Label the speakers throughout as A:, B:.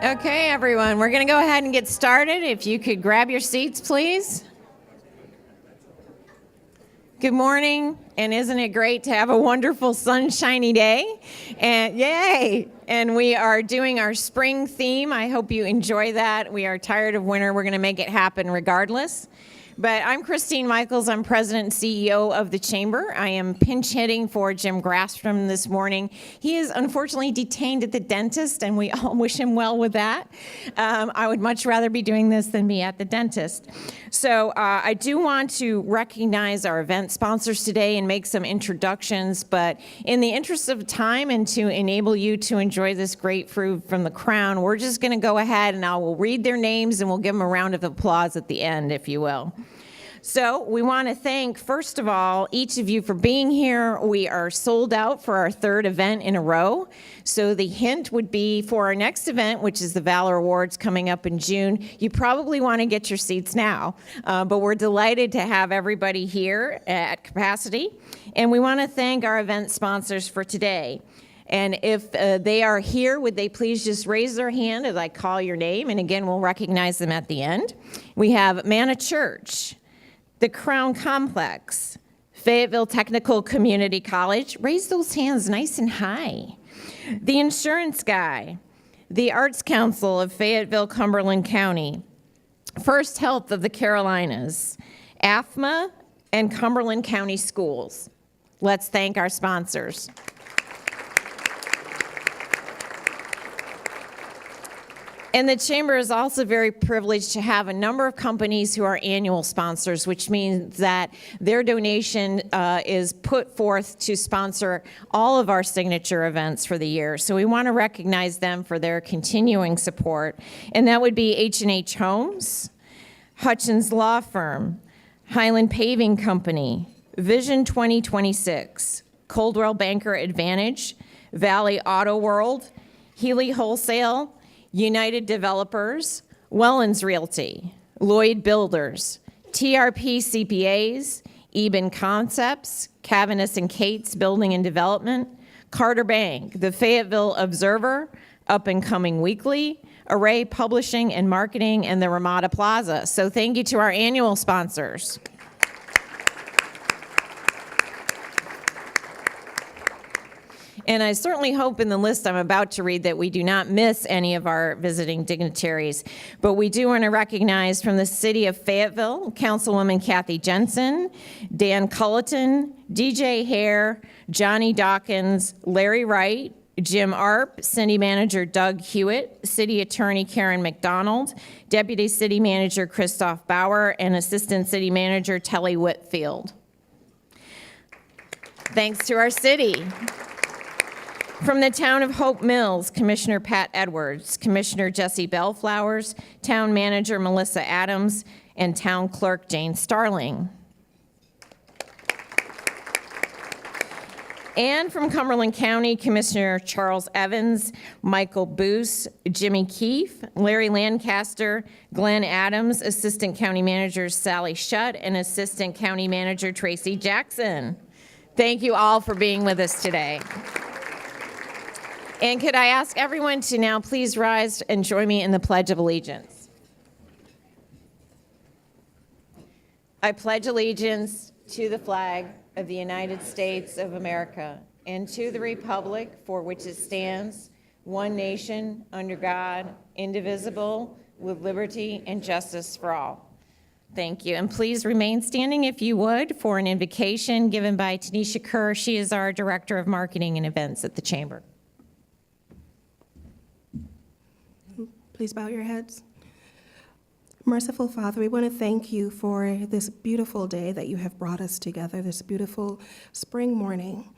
A: Okay, everyone, we're going to go ahead and get started. If you could grab your seats, please. Good morning, and isn't it great to have a wonderful sunshiny day? And yay! And we are doing our spring theme. I hope you enjoy that. We are tired of winter. We're going to make it happen regardless. But I'm Christine Michaels. I'm President and CEO of the Chamber. I am pinch hitting for Jim Grastrom this morning. He is unfortunately detained at the dentist, and we all wish him well with that. I would much rather be doing this than be at the dentist. So I do want to recognize our event sponsors today and make some introductions, but in the interest of time and to enable you to enjoy this great fruit from the crown, we're just going to go ahead and I will read their names and we'll give them a round of applause at the end, if you will. So we want to thank, first of all, each of you for being here. We are sold out for our third event in a row. So the hint would be for our next event, which is the Valor Awards coming up in June, you probably want to get your seats now. But we're delighted to have everybody here at capacity. And we want to thank our event sponsors for today. And if they are here, would they please just raise their hand as I call your name? And again, we'll recognize them at the end. We have Manna Church, the Crown Complex, Fayetteville Technical Community College. Raise those hands nice and high. The Insurance Guy, the Arts Council of Fayetteville, Cumberland County, First Health of the Carolinas, AFMA, and Cumberland County Schools. Let's thank our sponsors. And the Chamber is also very privileged to have a number of companies who are annual sponsors, which means that their donation is put forth to sponsor all of our signature events for the year. So we want to recognize them for their continuing support. And that would be H&H Homes, Hutchins Law Firm, Highland Paving Company, Vision 2026, Coldwell Banker Advantage, Valley Auto World, Healy Wholesale, United Developers, Wellens Realty, Lloyd Builders, TRP CPAs, Eben Concepts, Cavanis and Cates Building and Development, Carter Bank, the Fayetteville Observer, Up and Coming Weekly, Array Publishing and Marketing, and the Ramada Plaza. So thank you to our annual sponsors. And I certainly hope in the list I'm about to read that we do not miss any of our visiting dignitaries. But we do want to recognize from the city of Fayetteville, Councilwoman Kathy Jensen, Dan Culleton, DJ Hare, Johnny Dawkins, Larry Wright, Jim Arp, City Manager Doug Hewitt, City Attorney Karen McDonald, Deputy City Manager Christoph Bauer, and Assistant City Manager Telly Whitfield. Thanks to our city. From the town of Hope Mills, Commissioner Pat Edwards, Commissioner Jesse Bellflowers, Town Manager Melissa Adams, and Town Clerk Jane Starling. And from Cumberland County, Commissioner Charles Evans, Michael Boos, Jimmy Keefe, Larry Lancaster, Glenn Adams, Assistant County Manager Sally Shutt, and Assistant County Manager Tracy Jackson. Thank you all for being with us today. And could I ask everyone to now please rise and join me in the Pledge of Allegiance. I pledge allegiance to the flag of the United States of America and to the republic for which it stands, one nation, under God, indivisible, with liberty and justice for all. Thank you. And please remain standing if you would for an invocation given by Tanisha Kerr. She is our Director of Marketing and Events at the Chamber.
B: Please bow your heads. Merciful Father, we want to thank you for this beautiful day that you have brought us together, this beautiful spring morning.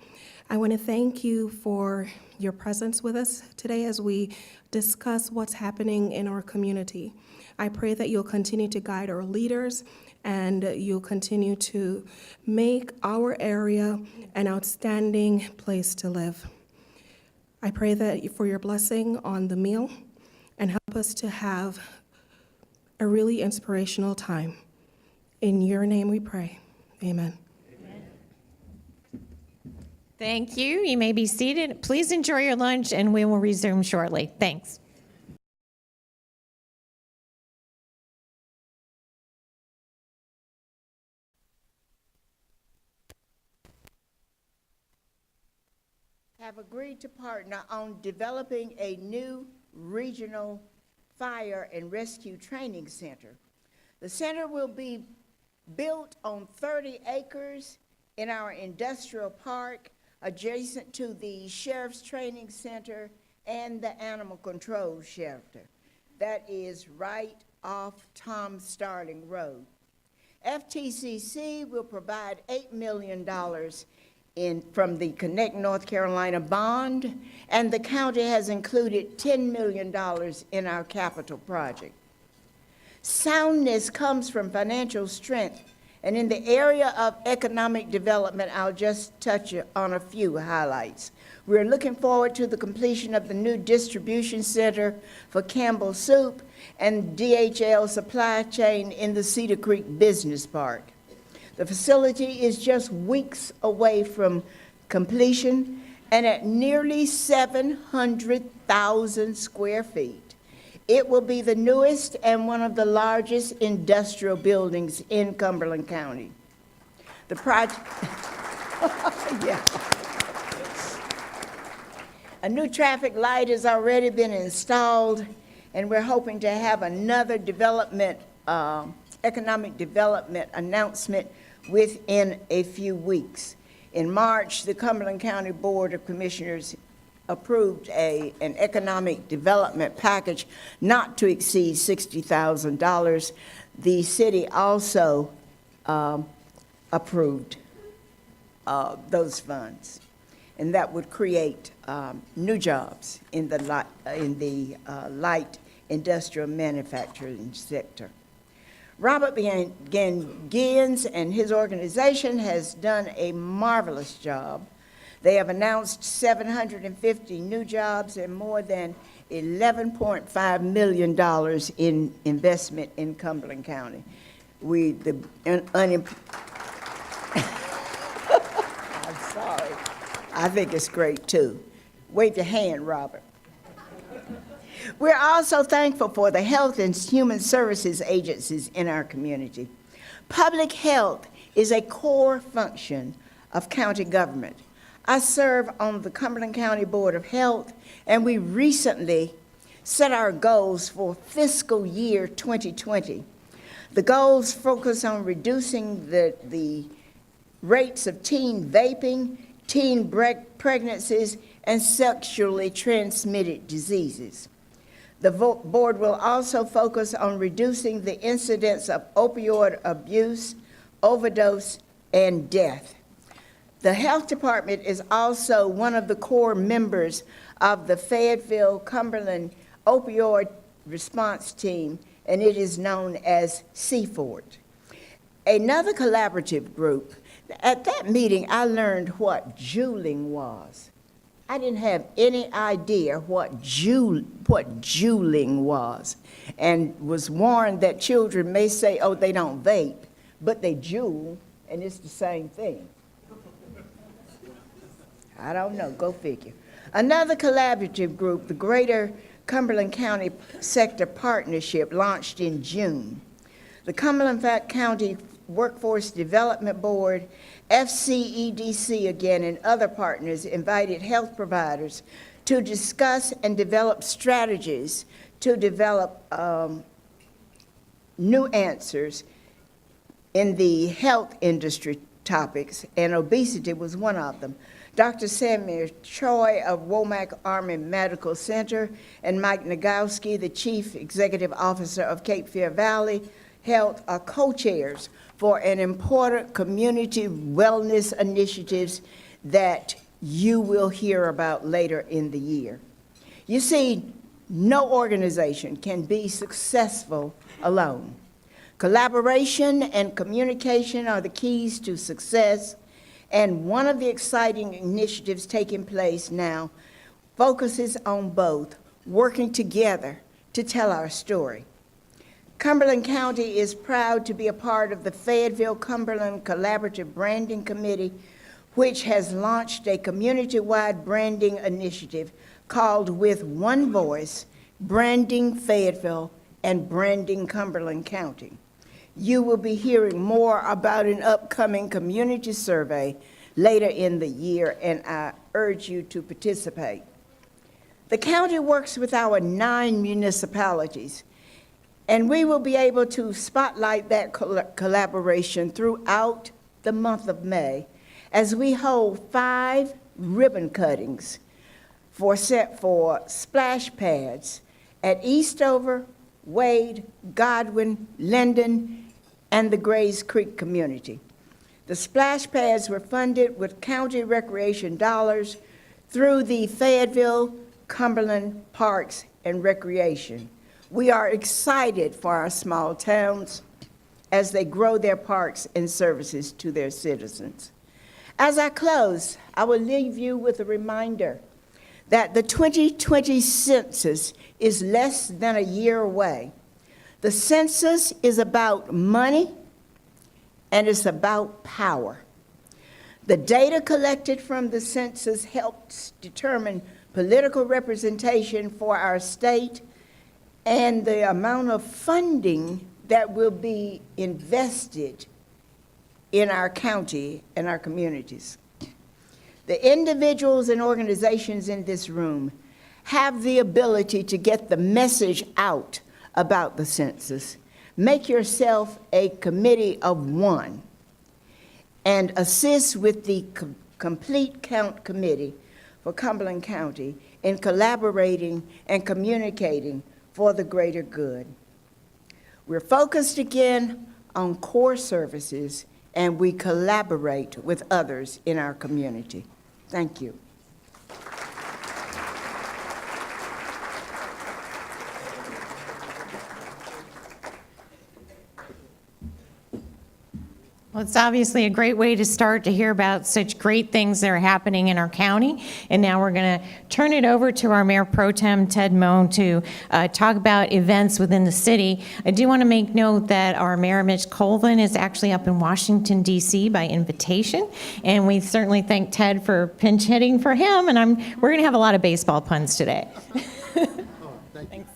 B: I want to thank you for your presence with us today as we discuss what's happening in our community. I pray that you'll continue to guide our leaders and you'll continue to make our area an outstanding place to live. I pray that for your blessing on the meal and help us to have a really inspirational time. In your name we pray. Amen.
A: Thank you. You may be seated. Please enjoy your lunch, and we will resume shortly. Thanks.
C: Have agreed to partner on developing a new regional fire and rescue training center. The center will be built on 30 acres in our industrial park adjacent to the Sheriff's Training Center and the Animal Control Shelter. That is right off Tom Starling Road. FTCC will provide $8 million from the Connect North Carolina bond, and the county has included $10 million in our capital project. Soundness comes from financial strength, and in the area of economic development, I'll just touch on a few highlights. We're looking forward to the completion of the new distribution center for Campbell Soup and DHL supply chain in the Cedar Creek Business Park. The facility is just weeks away from completion and at nearly 700,000 square feet. It will be the newest and one of the largest industrial buildings in Cumberland County. The project, yeah. A new traffic light has already been installed, and we're hoping to have another development, economic development announcement within a few weeks. In March, the Cumberland County Board of Commissioners approved an economic development package not to exceed $60,000. The city also approved those funds, and that would create new jobs in the light industrial manufacturing sector. Robert Gins and his organization has done a marvelous job. They have announced 750 new jobs and more than $11.5 million in investment in Cumberland County. I'm sorry. I think it's great too. Wave your hand, Robert. We're also thankful for the health and human services agencies in our community. Public health is a core function of county government. I serve on the Cumberland County Board of Health, and we recently set our goals for fiscal year 2020. The goals focus on reducing the rates of teen vaping, teen pregnancies, and sexually transmitted diseases. The board will also focus on reducing the incidence of opioid abuse, overdose, and death. The health department is also one of the core members of the Fayetteville Cumberland Opioid Response Team, and it is known as CFORT. Another collaborative group, at that meeting I learned what juuling was. I didn't have any idea what juuling was, and was warned that children may say, oh, they don't vape, but they juul, and it's the same thing. I don't know, go figure. Another collaborative group, the Greater Cumberland County Sector Partnership, launched in June. The Cumberland County Workforce Development Board, FCEDC again, and other partners invited health providers to discuss and develop strategies to develop new answers in the health industry topics, and obesity was one of them. Dr. Samuel Choi of Womack Army Medical Center and Mike Nagowski, the Chief Executive Officer of Cape Fear Valley Health, are co-chairs for an important community wellness initiatives that you will hear about later in the year. You see, no organization can be successful alone. Collaboration and communication are the keys to success, and one of the exciting initiatives taking place now focuses on both, working together to tell our story. Cumberland County is proud to be a part of the Fayetteville Cumberland Collaborative Branding Committee, which has launched a community-wide branding initiative called With One Voice, Branding Fayetteville and Branding Cumberland County. You will be hearing more about an upcoming community survey later in the year, and I urge you to participate. The county works with our 9 municipalities, and we will be able to spotlight that collaboration throughout the month of May as we hold 5 ribbon cuttings for splash pads at Eastover, Wade, Godwin, Linden, and the Grays Creek community. The splash pads were funded with county recreation dollars through the Fayetteville Cumberland Parks and Recreation. We are excited for our small towns as they grow their parks and services to their citizens. As I close, I will leave you with a reminder that the 2020 census is less than a year away. The census is about money, and it's about power. The data collected from the census helps determine political representation for our state and the amount of funding that will be invested in our county and our communities. The individuals and organizations in this room have the ability to get the message out about the census. Make yourself a committee of one and assist with the Complete Count Committee for Cumberland County in collaborating and communicating for the greater good. We're focused again on core services, and we collaborate with others in our community. Thank you.
A: Well, it's obviously a great way to start to hear about such great things that are happening in our county. And now we're going to turn it over to our Mayor Pro Tem, Ted Moen, to talk about events within the city. I do want to make note that our Mayor, Mitch Colvin, is actually up in Washington, D.C. by invitation. And we certainly thank Ted for pinch hitting for him. And we're going to have a lot of baseball puns today.
D: Thanks.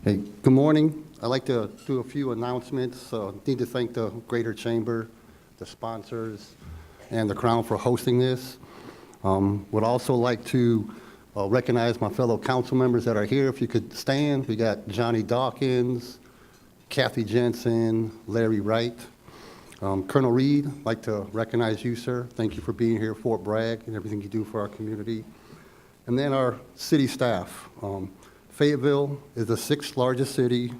D: Hey, good morning. I'd like to do a few announcements. Need to thank the Greater Chamber, the sponsors, and the Crown for hosting this. Would also like to recognize my fellow council members that are here. If you could stand, we got Johnny Dawkins, Kathy Jensen, Larry Wright. Colonel Reed, I'd like to recognize you, sir. Thank you for being here, Fort Bragg, and everything you do for our community. And then our city staff. Fayetteville is the 6th largest city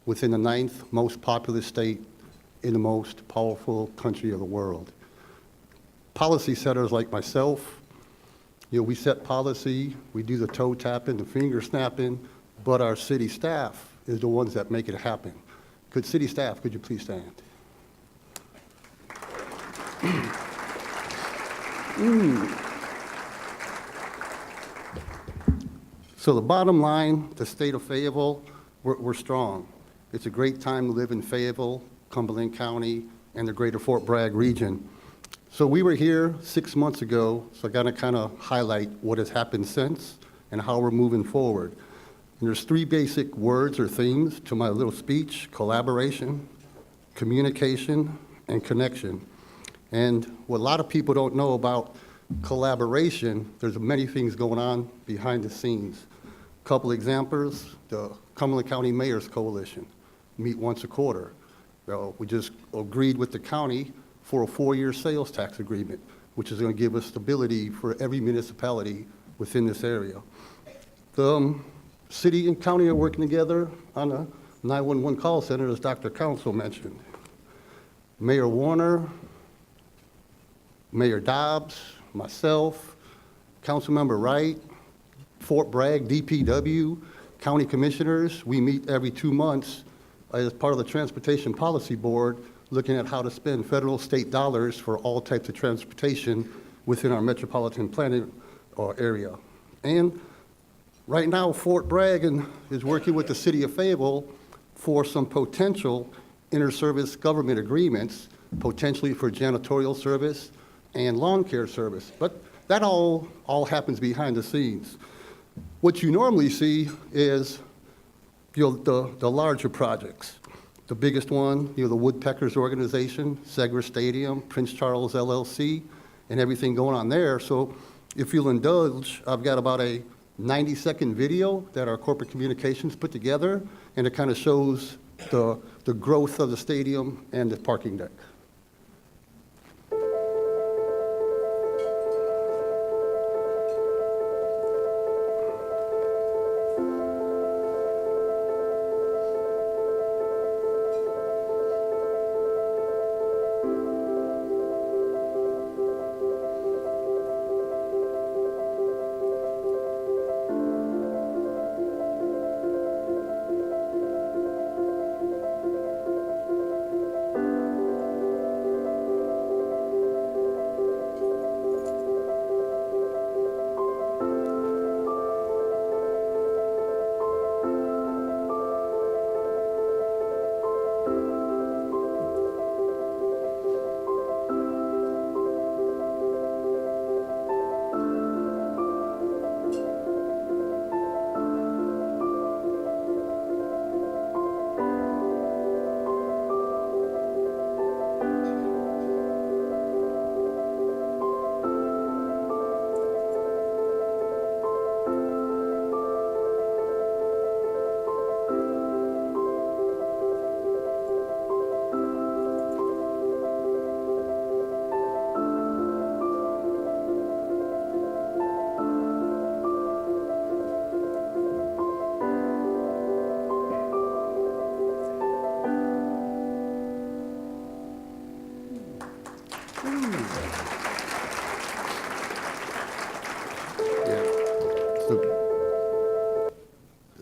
D: within the 9th most populous state in the most powerful country of the world. Policy setters like myself, we set policy, we do the toe tapping, the finger snapping, but our city staff is the ones that make it happen. City staff, could you please stand? So the bottom line, the state of Fayetteville, we're strong. It's a great time to live in Fayetteville, Cumberland County, and the greater Fort Bragg region. So we were here 6 months ago, so I gotta kind of highlight what has happened since and how we're moving forward. And there's 3 basic words or themes to my little speech: collaboration, communication, and connection. And what a lot of people don't know about collaboration, there's many things going on behind the scenes. Couple examples: the Cumberland County Mayor's Coalition, meet once a quarter. We just agreed with the county for a 4-year sales tax agreement, which is going to give us stability for every municipality within this area. The city and county are working together on a 911 call center, as Dr. Council mentioned. Mayor Warner, Mayor Dobbs, myself, Councilmember Wright, Fort Bragg, DPW, county commissioners, we meet every 2 months as part of the Transportation Policy Board, looking at how to spend federal, state dollars for all types of transportation within our metropolitan planning area. And right now, Fort Bragg is working with the city of Fayetteville for some potential inter-service government agreements, potentially for janitorial service and lawn care service. But that all happens behind the scenes. What you normally see is the larger projects. The biggest one, the Woodpeckers Organization, Segra Stadium, Prince Charles LLC, and everything going on there. So if you'll indulge, I've got about a 90-second video that our corporate communications put together, and it kind of shows the growth of the stadium and the parking deck.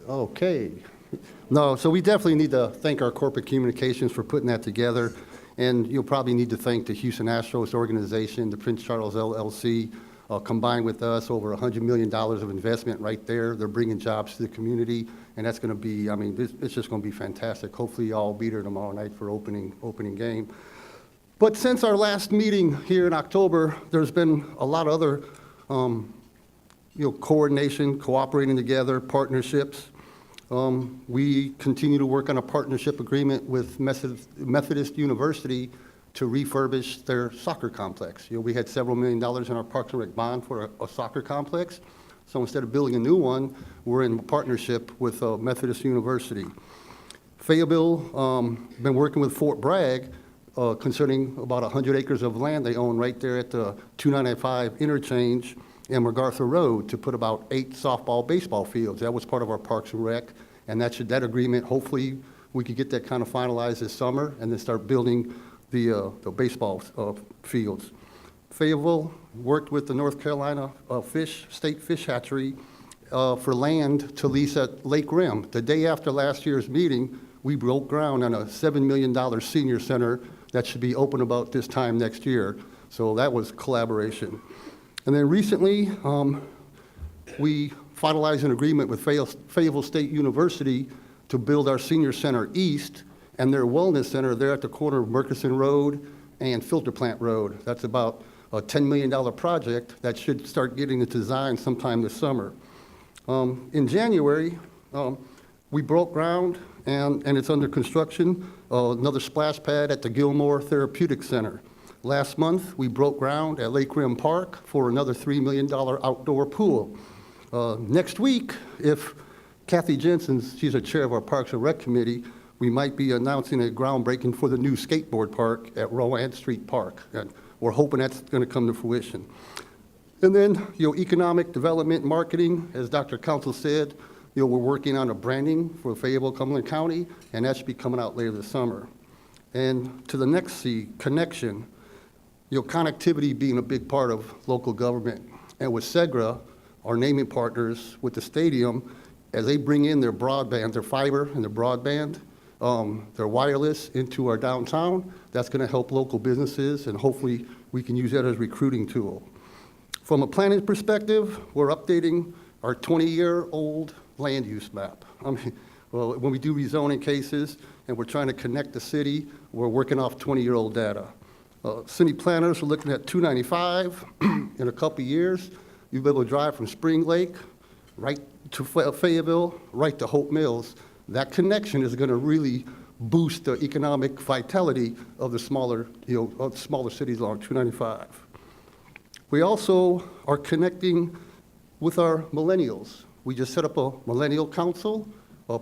D: Okay. No, so we definitely need to thank our corporate communications for putting that together. And you'll probably need to thank the Houston Astros organization, the Prince Charles LLC, combined with us, over $100 million of investment right there. They're bringing jobs to the community, and that's going to be, I mean, it's just going to be fantastic. Hopefully y'all be there tomorrow night for opening game. But since our last meeting here in October, there's been a lot of other coordination, cooperating together, partnerships. We continue to work on a partnership agreement with Methodist University to refurbish their soccer complex. We had several $1 million in our Parks and Rec bond for a soccer complex. So instead of building a new one, we're in partnership with Methodist University. Fayetteville, been working with Fort Bragg concerning about 100 acres of land they own right there at the 295 interchange and MacArthur Road to put about 8 softball, baseball fields. That was part of our Parks and Rec, and that agreement, hopefully we could get that kind of finalized this summer and then start building the baseball fields. Fayetteville worked with the North Carolina State Fish Hatchery for land to lease at Lake Rim. The day after last year's meeting, we broke ground on a $7 million senior center that should be open about this time next year. So that was collaboration. And then recently, we finalized an agreement with Fayetteville State University to build our senior center east and their wellness center there at the corner of Murchison Road and Filter Plant Road. That's about a $10 million project that should start getting the design sometime this summer. In January, we broke ground and it's under construction, another splash pad at the Gilmore Therapeutic Center. Last month, we broke ground at Lake Rim Park for another $3 million outdoor pool. Next week, if Kathy Jensen, she's the chair of our Parks and Rec Committee, we might be announcing a groundbreaking for the new skateboard park at Rowan Street Park. And we're hoping that's going to come to fruition. And then, economic development marketing, as Dr. Council said, we're working on a branding for Fayetteville, Cumberland County, and that should be coming out later this summer. And to the next C, connection, connectivity being a big part of local government. And with SEGRA, our naming partners with the stadium, as they bring in their broadband, their fiber and their broadband, their wireless into our downtown, that's going to help local businesses, and hopefully we can use that as a recruiting tool. From a planning perspective, we're updating our 20-year-old land use map. Well, when we do rezoning cases and we're trying to connect the city, we're working off 20-year-old data. City planners are looking at 295 in a couple of years. You'll be able to drive from Spring Lake right to Fayetteville, right to Hope Mills. That connection is going to really boost the economic vitality of the smaller, of the smaller cities along 295. We also are connecting with our millennials. We just set up a millennial council.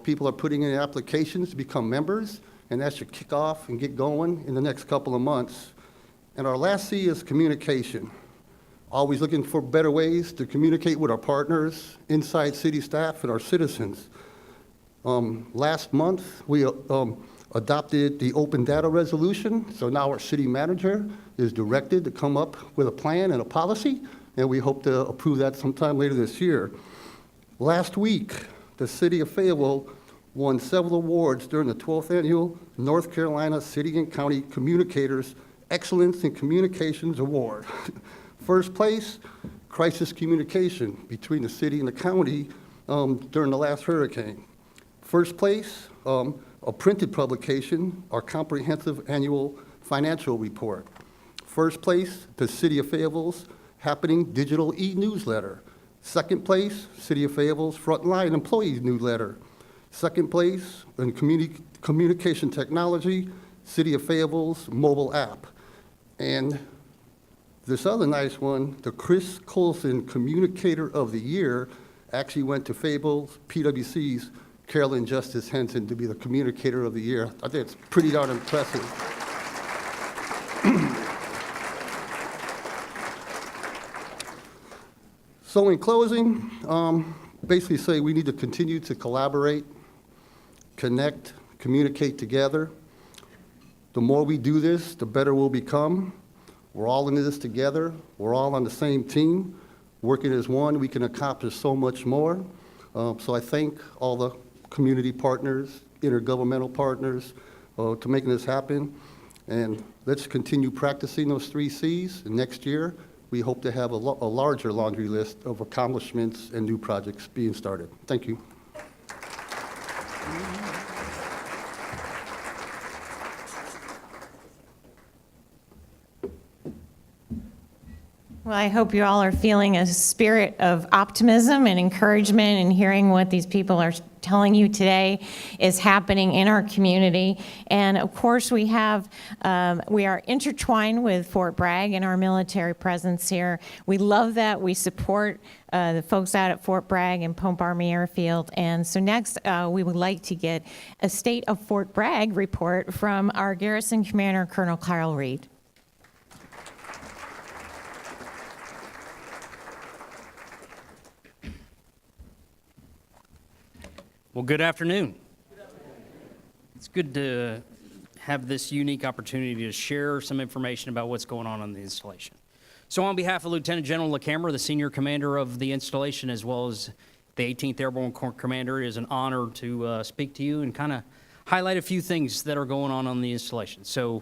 D: People are putting in applications to become members, and that should kick off and get going in the next couple of months. And our last C is communication. Always looking for better ways to communicate with our partners, inside city staff, and our citizens. Last month, we adopted the open data resolution, so now our city manager is directed to come up with a plan and a policy, and we hope to approve that sometime later this year. Last week, the city of Fayetteville won several awards during the 12th annual North Carolina City and County Communicators Excellence in Communications Award. First place, crisis communication between the city and the county during the last hurricane. First place, a printed publication, our comprehensive annual financial report. First place, the City of Fayetteville's Happening Digital e-newsletter. Second place, City of Fayetteville's Frontline Employees newsletter. Second place, in communication technology, City of Fayetteville's mobile app. And this other nice one, the Chris Colson Communicator of the Year, actually went to Fayetteville's PwC's Carolyn Justice Henson to be the Communicator of the Year. I think it's pretty darn impressive. So in closing, basically say we need to continue to collaborate, connect, communicate together. The more we do this, the better we'll become. We're all into this together. We're all on the same team. Working as one, we can accomplish so much more. So I thank all the community partners, intergovernmental partners, to making this happen. And let's continue practicing those 3 C's. And next year, we hope to have a larger laundry list of accomplishments and new projects being started. Thank you.
A: Well, I hope you all are feeling a spirit of optimism and encouragement and hearing what these people are telling you today is happening in our community. And of course, we are intertwined with Fort Bragg and our military presence here. We love that. We support the folks out at Fort Bragg and Pope Army Airfield. And so next, we would like to get a State of Fort Bragg report from our Garrison Commander, Colonel Kyle Reed.
E: Well, good afternoon. It's good to have this unique opportunity to share some information about what's going on the installation. So on behalf of Lieutenant General LaCamera, the senior commander of the installation, as well as the 18th Airborne Corps Commander, it is an honor to speak to you and kind of highlight a few things that are going on the installation. So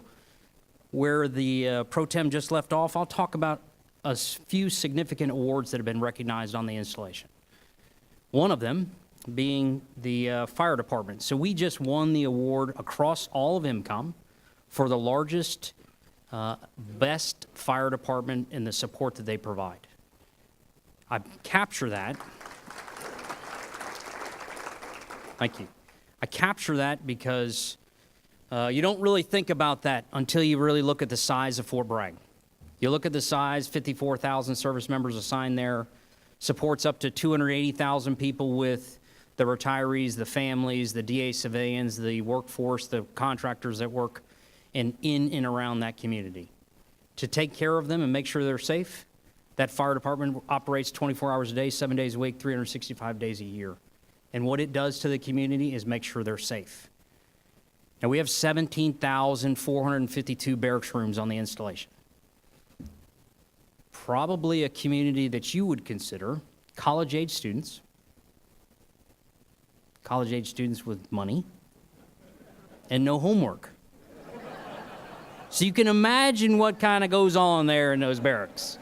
E: where the Pro Tem just left off, I'll talk about a few significant awards that have been recognized on the installation. One of them being the fire department. So we just won the award across all of MCOM for the largest, best fire department in the support that they provide. I capture that. Thank you. I capture that because you don't really think about that until you really look at the size of Fort Bragg. You look at the size, 54,000 service members assigned there, supports up to 280,000 people with the retirees, the families, the DA civilians, the workforce, the contractors that work in and around that community. To take care of them and make sure they're safe, that fire department operates 24 hours a day, 7 days a week, 365 days a year. And what it does to the community is make sure they're safe. Now, we have 17,452 barracks rooms on the installation. Probably a community that you would consider college-age students with money, and no homework. So you can imagine what kind of goes on there in those barracks.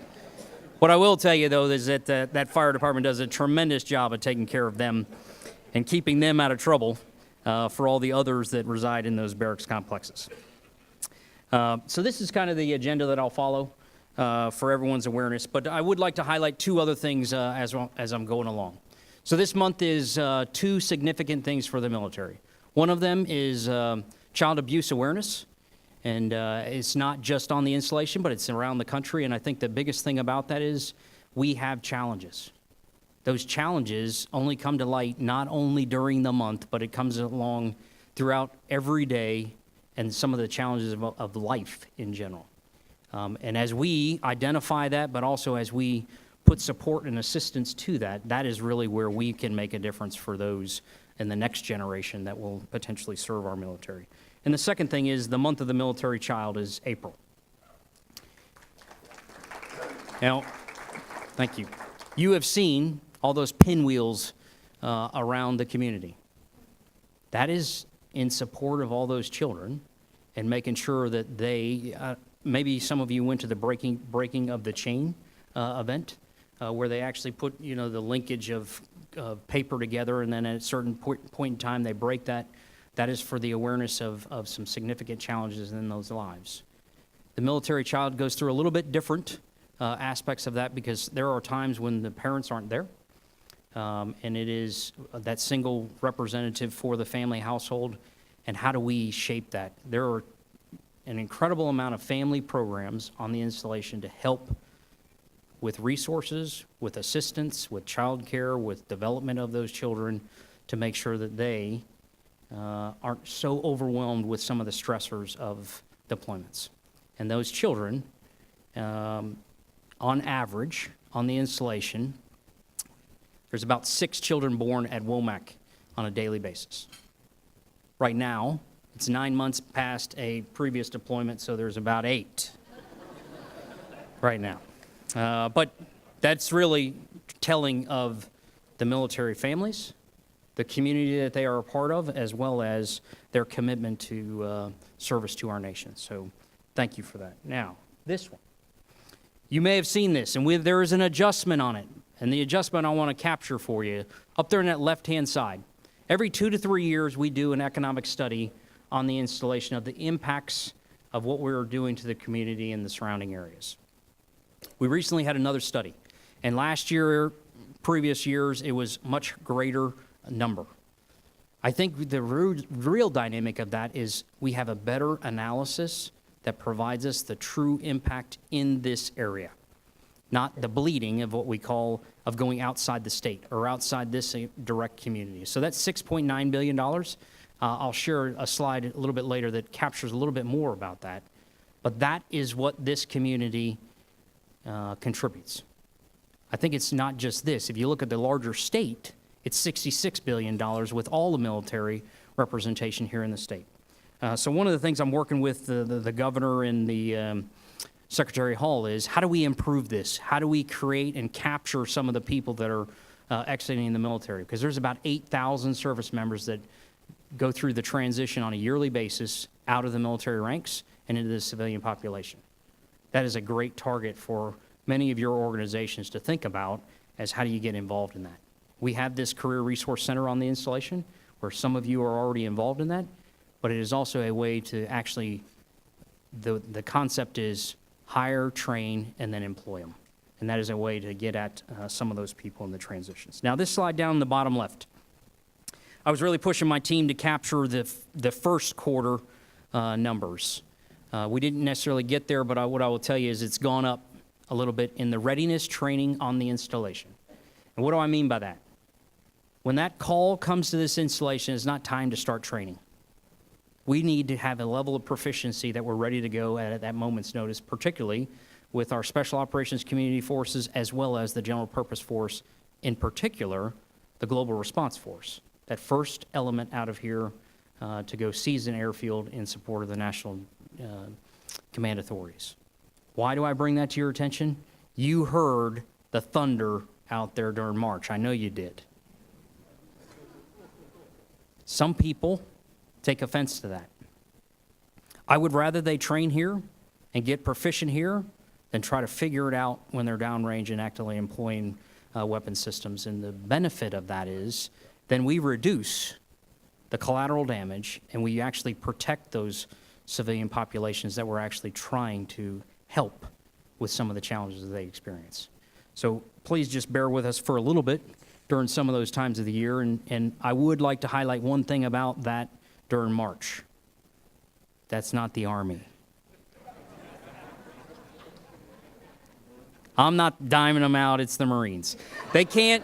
E: What I will tell you, though, is that that fire department does a tremendous job of taking care of them and keeping them out of trouble for all the others that reside in those barracks complexes. So this is kind of the agenda that I'll follow for everyone's awareness, but I would like to highlight two other things as I'm going along. So this month is two significant things for the military. One of them is child abuse awareness, and it's not just on the installation, but it's around the country, and I think the biggest thing about that is we have challenges. Those challenges only come to light not only during the month, but it comes along throughout every day and some of the challenges of life in general. And as we identify that, but also as we put support and assistance to that, that is really where we can make a difference for those in the next generation that will potentially serve our military. And the second thing is the month of the military child is April. Now, thank you. You have seen all those pinwheels around the community. That is in support of all those children and making sure that they, maybe some of you went to the breaking of the chain event where they actually put, the linkage of paper together, and then at a certain point in time they break that. That is for the awareness of some significant challenges in those lives. The military child goes through a little bit different aspects of that because there are times when the parents aren't there, and it is that single representative for the family household, and how do we shape that? There are an incredible amount of family programs on the installation to help with resources, with assistance, with child care, with development of those children to make sure that they aren't so overwhelmed with some of the stressors of deployments. And those children, on average, on the installation, there's about 6 children born at Womack on a daily basis. Right now, it's 9 months past a previous deployment, so there's about 8 right now. But that's really telling of the military families, the community that they are a part of, as well as their commitment to service to our nation. So thank you for that. Now, this one. You may have seen this, and there is an adjustment on it. And the adjustment I want to capture for you, up there in that left-hand side. Every 2 to 3 years, we do an economic study on the installation of the impacts of what we're doing to the community and the surrounding areas. We recently had another study, and last year, previous years, it was much greater number. I think the real dynamic of that is we have a better analysis that provides us the true impact in this area, not the bleeding of what we call of going outside the state or outside this direct community. So that's $6.9 billion. I'll share a slide a little bit later that captures a little bit more about that. But that is what this community contributes. I think it's not just this. If you look at the larger state, it's $66 billion with all the military representation here in the state. So one of the things I'm working with the governor and the Secretary Hall is, how do we improve this? How do we create and capture some of the people that are exiting the military? Because there's about 8,000 service members that go through the transition on a yearly basis out of the military ranks and into the civilian population. That is a great target for many of your organizations to think about as how do you get involved in that. We have this Career Resource Center on the installation where some of you are already involved in that, but it is also a way to actually, the concept is hire, train, and then employ them. And that is a way to get at some of those people in the transitions. Now, this slide down in the bottom left, I was really pushing my team to capture the first quarter numbers. We didn't necessarily get there, but what I will tell you is it's gone up a little bit in the readiness training on the installation. And what do I mean by that? When that call comes to this installation, it's not time to start training. We need to have a level of proficiency that we're ready to go at that moment's notice, particularly with our Special Operations Community Forces as well as the General Purpose Force, in particular, the Global Response Force, that first element out of here to go seize an airfield in support of the National Command Authorities. Why do I bring that to your attention? You heard the thunder out there during March. I know you did. Some people take offense to that. I would rather they train here and get proficient here than try to figure it out when they're downrange and actively employing weapon systems. And the benefit of that is then we reduce the collateral damage and we actually protect those civilian populations that we're actually trying to help with some of the challenges that they experience. So please just bear with us for a little bit during some of those times of the year. And I would like to highlight one thing about that during March. That's not the Army. I'm not diming them out, it's the Marines. They can't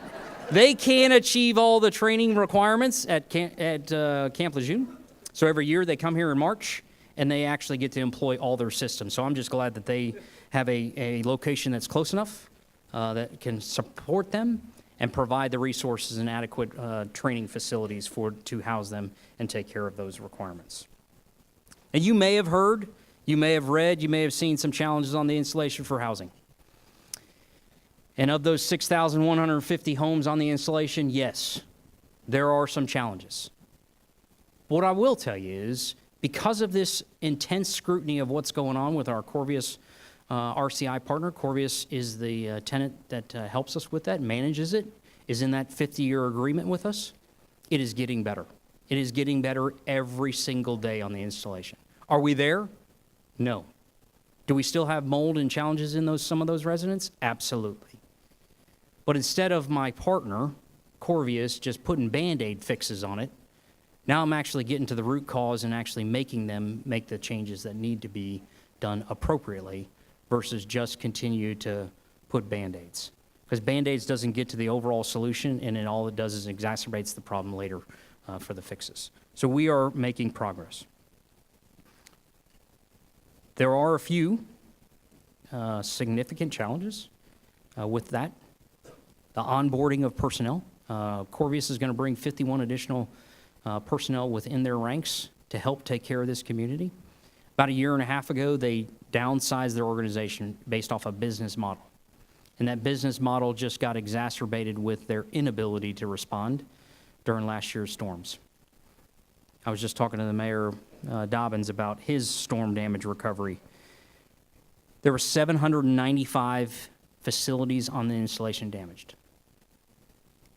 E: achieve all the training requirements at Camp Lejeune. So every year they come here in March and they actually get to employ all their systems. So I'm just glad that they have a location that's close enough that can support them and provide the resources and adequate training facilities to house them and take care of those requirements. And you may have heard, you may have read, you may have seen some challenges on the installation for housing. And of those 6,150 homes on the installation, yes, there are some challenges. What I will tell you is, because of this intense scrutiny of what's going on with our Corvius RCI partner, Corvius is the tenant that helps us with that, manages it, is in that 50-year agreement with us. It is getting better. It is getting better every single day on the installation. Are we there? No. Do we still have mold and challenges in some of those residents? Absolutely. But instead of my partner, Corvius, just putting Band-Aid fixes on it, now I'm actually getting to the root cause and actually making them make the changes that need to be done appropriately versus just continue to put Band-Aids. Because Band-Aids doesn't get to the overall solution, and then all it does is exacerbates the problem later for the fixes. So we are making progress. There are a few significant challenges with that. The onboarding of personnel. Corvius is going to bring 51 additional personnel within their ranks to help take care of this community. About a year and a half ago, they downsized their organization based off a business model. And that business model just got exacerbated with their inability to respond during last year's storms. I was just talking to the Mayor Dobbins about his storm damage recovery. There were 795 facilities on the installation damaged.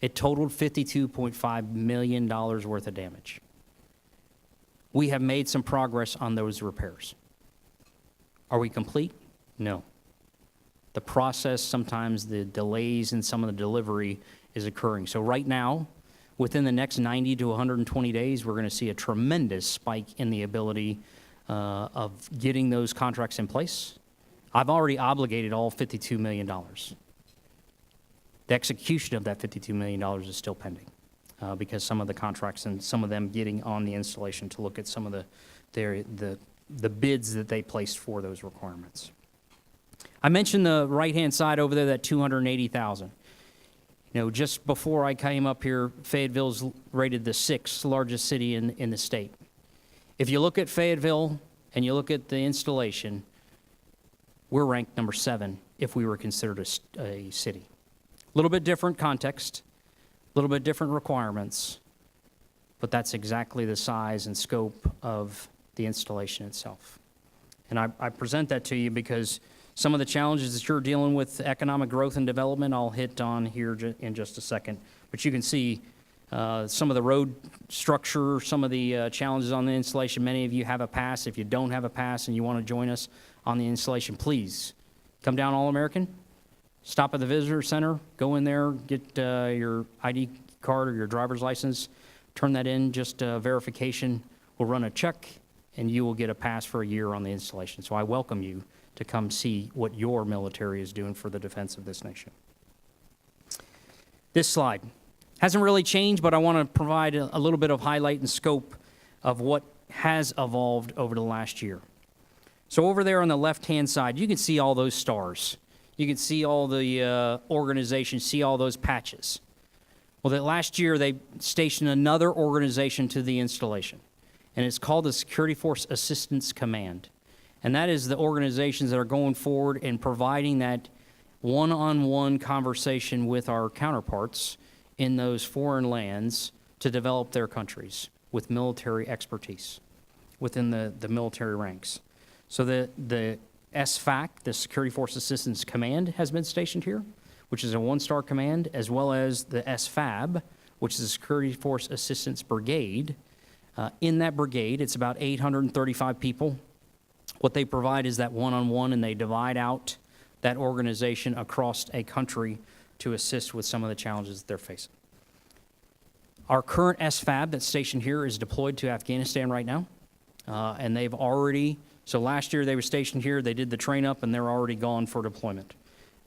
E: It totaled $52.5 million worth of damage. We have made some progress on those repairs. Are we complete? No. The process, sometimes the delays in some of the delivery is occurring. So right now, within the next 90 to 120 days, we're going to see a tremendous spike in the ability of getting those contracts in place. I've already obligated all $52 million. The execution of that $52 million is still pending because some of the contracts and some of them getting on the installation to look at some of the bids that they placed for those requirements. I mentioned the right-hand side over there, that 280,000. You know, just before I came up here, Fayetteville's rated the 6th largest city in the state. If you look at Fayetteville and you look at the installation, we're ranked number 7 if we were considered a city. A little bit different context, a little bit different requirements, but that's exactly the size and scope of the installation itself. And I present that to you because some of the challenges that you're dealing with, economic growth and development, I'll hit on here in just a second. But you can see some of the road structure, some of the challenges on the installation. Many of you have a pass. If you don't have a pass and you want to join us on the installation, please come down All-American, stop at the visitor center, go in there, get your ID card or your driver's license, turn that in, just verification. We'll run a check, and you will get a pass for a year on the installation. So I welcome you to come see what your military is doing for the defense of this nation. This slide, Hasn't really changed, but I want to provide a little bit of highlight and scope of what has evolved over the last year. So over there on the left-hand side, you can see all those stars. You can see all the organizations, see all those patches. Well, that last year, they stationed another organization to the installation, and it's called the Security Force Assistance Command. And that is the organizations that are going forward and providing that one-on-one conversation with our counterparts in those foreign lands to develop their countries with military expertise within the military ranks. So the SFAC, the Security Force Assistance Command, has been stationed here, which is a one-star command, as well as the SFAB, which is the Security Force Assistance Brigade. In that brigade, it's about 835 people. What they provide is that one-on-one, and they divide out that organization across a country to assist with some of the challenges that they're facing. Our current SFAB that's stationed here is deployed to Afghanistan right now, and they've already, so last year they were stationed here, they did the train up, and they're already gone for deployment.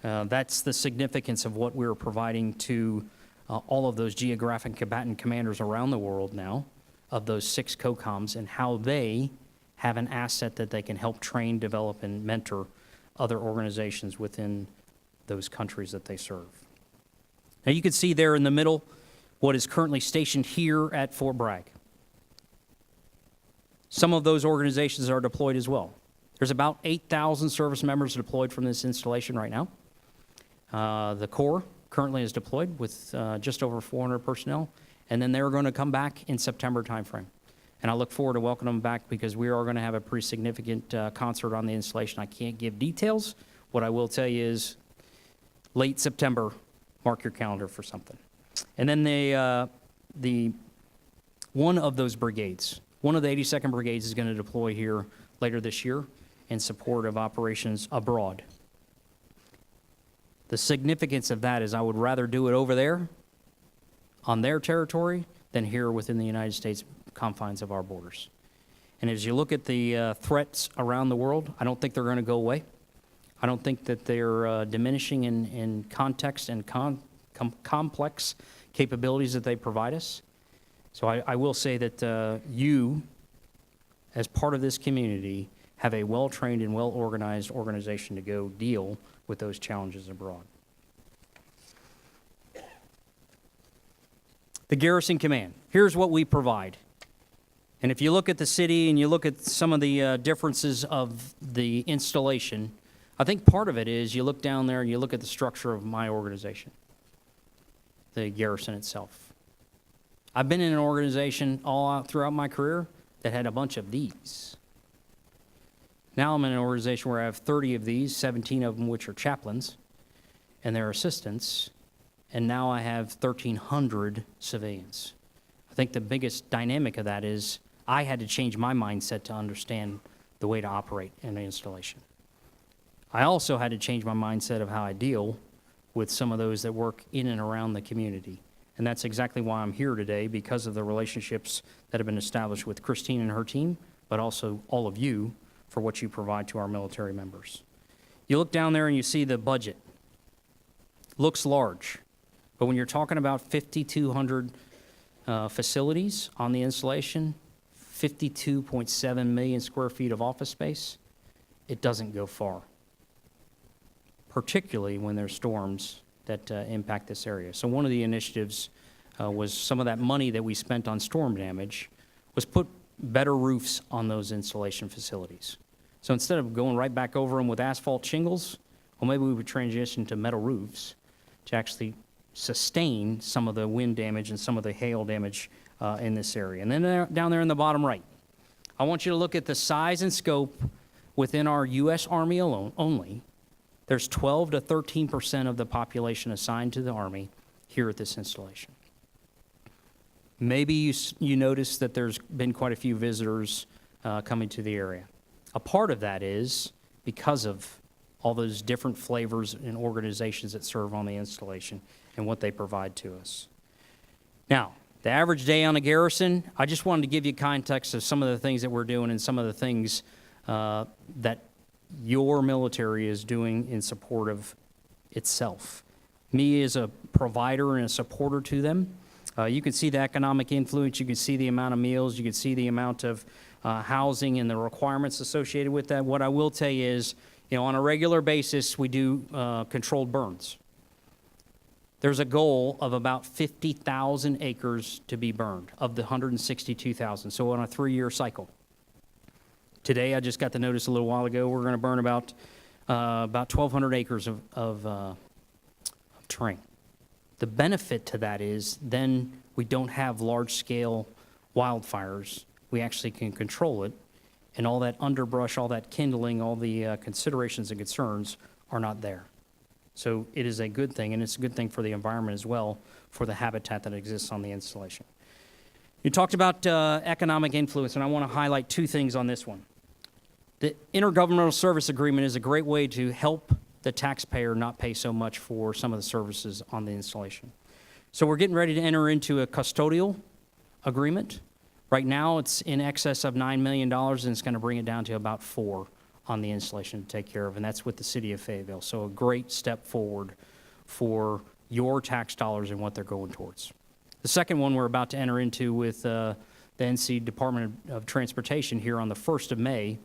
E: That's the significance of what we're providing to all of those geographic combatant commanders around the world now, of those 6 COCOMs, and how they have an asset that they can help train, develop, and mentor other organizations within those countries that they serve. Now you can see there in the middle what is currently stationed here at Fort Bragg. Some of those organizations are deployed as well. There's about 8,000 service members deployed from this installation right now. The Corps currently is deployed with just over 400 personnel, and then they're going to come back in September timeframe. And I look forward to welcoming them back because we are going to have a pretty significant concert on the installation. I can't give details. What I will tell you is late September, mark your calendar for something. And then the one of those brigades, one of the 82nd Brigades is going to deploy here later this year in support of operations abroad. The significance of that is I would rather do it over there on their territory than here within the United States confines of our borders. And as you look at the threats around the world, I don't think they're going to go away. I don't think that they're diminishing in context and complex capabilities that they provide us. So I will say that you, as part of this community, have a well-trained and well-organized organization to go deal with those challenges abroad. The Garrison Command. Here's what we provide. And if you look at the city and you look at some of the differences of the installation, I think part of it is you look down there and you look at the structure of my organization, the Garrison itself. I've been in an organization all out throughout my career that had a bunch of these. Now I'm in an organization where I have 30 of these, 17 of them which are chaplains and their assistants, and now I have 1,300 civilians. I think the biggest dynamic of that is I had to change my mindset to understand the way to operate in an installation. I also had to change my mindset of how I deal with some of those that work in and around the community. And that's exactly why I'm here today, because of the relationships that have been established with Christine and her team, but also all of you for what you provide to our military members. You look down there and you see the budget. Looks large, but when you're talking about 5,200 facilities on the installation, 52.7 million square feet of office space, it doesn't go far, particularly when there's storms that impact this area. So one of the initiatives was some of that money that we spent on storm damage was put better roofs on those installation facilities. So instead of going right back over them with asphalt shingles, well, maybe we would transition to metal roofs to actually sustain some of the wind damage and some of the hail damage in this area. And then down there in the bottom right, I want you to look at the size and scope within our U.S. Army alone only. There's 12 to 13% of the population assigned to the Army here at this installation. Maybe you notice that there's been quite a few visitors coming to the area. A part of that is because of all those different flavors and organizations that serve on the installation and what they provide to us. Now, the average day on a Garrison, I just wanted to give you context of some of the things that we're doing and some of the things that your military is doing in support of itself. Me as a provider and a supporter to them, You can see the economic influence, you can see the amount of meals, you can see the amount of housing and the requirements associated with that. What I will tell you is, on a regular basis, we do controlled burns. There's a goal of about 50,000 acres to be burned of the 162,000, so on a 3-year cycle. Today, I just got the notice a little while ago, we're going to burn about 1,200 acres of terrain. The benefit to that is then we don't have large-scale wildfires. We actually can control it, and all that underbrush, all that kindling, all the considerations and concerns are not there. So it is a good thing, and it's a good thing for the environment as well, for the habitat that exists on the installation. You talked about economic influence, and I want to highlight 2 things on this one. The intergovernmental service agreement is a great way to help the taxpayer not pay so much for some of the services on the installation. So we're getting ready to enter into a custodial agreement. Right now, it's in excess of $9 million, and it's going to bring it down to about $4 million on the installation to take care of, and that's with the city of Fayetteville. So a great step forward for your tax dollars and what they're going towards. The second one we're about to enter into with the NC Department of Transportation here on the 1st of May,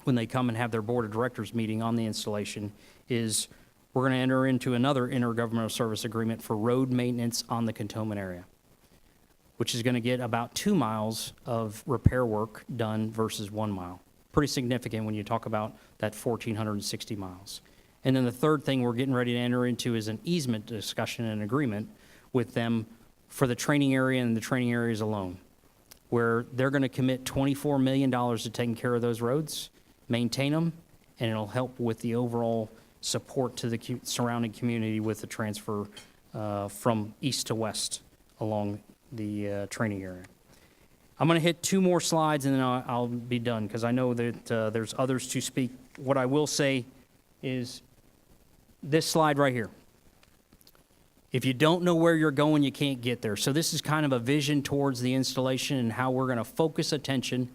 E: when they come and have their board of directors meeting on the installation, is we're going to enter into another intergovernmental service agreement for road maintenance on the cantonment area, which is going to get about 2 miles of repair work done versus 1 mile. Pretty significant when you talk about that 1,460 miles. And then the third thing we're getting ready to enter into is an easement discussion and agreement with them for the training area and the training areas alone, where they're going to commit $24 million to taking care of those roads, maintain them, and it'll help with the overall support to the surrounding community with the transfer from east to west along the training area. I'm going to hit 2 more slides and then I'll be done, because I know that there's others to speak. What I will say is this slide right here. If you don't know where you're going, you can't get there. So this is kind of a vision towards the installation and how we're going to focus attention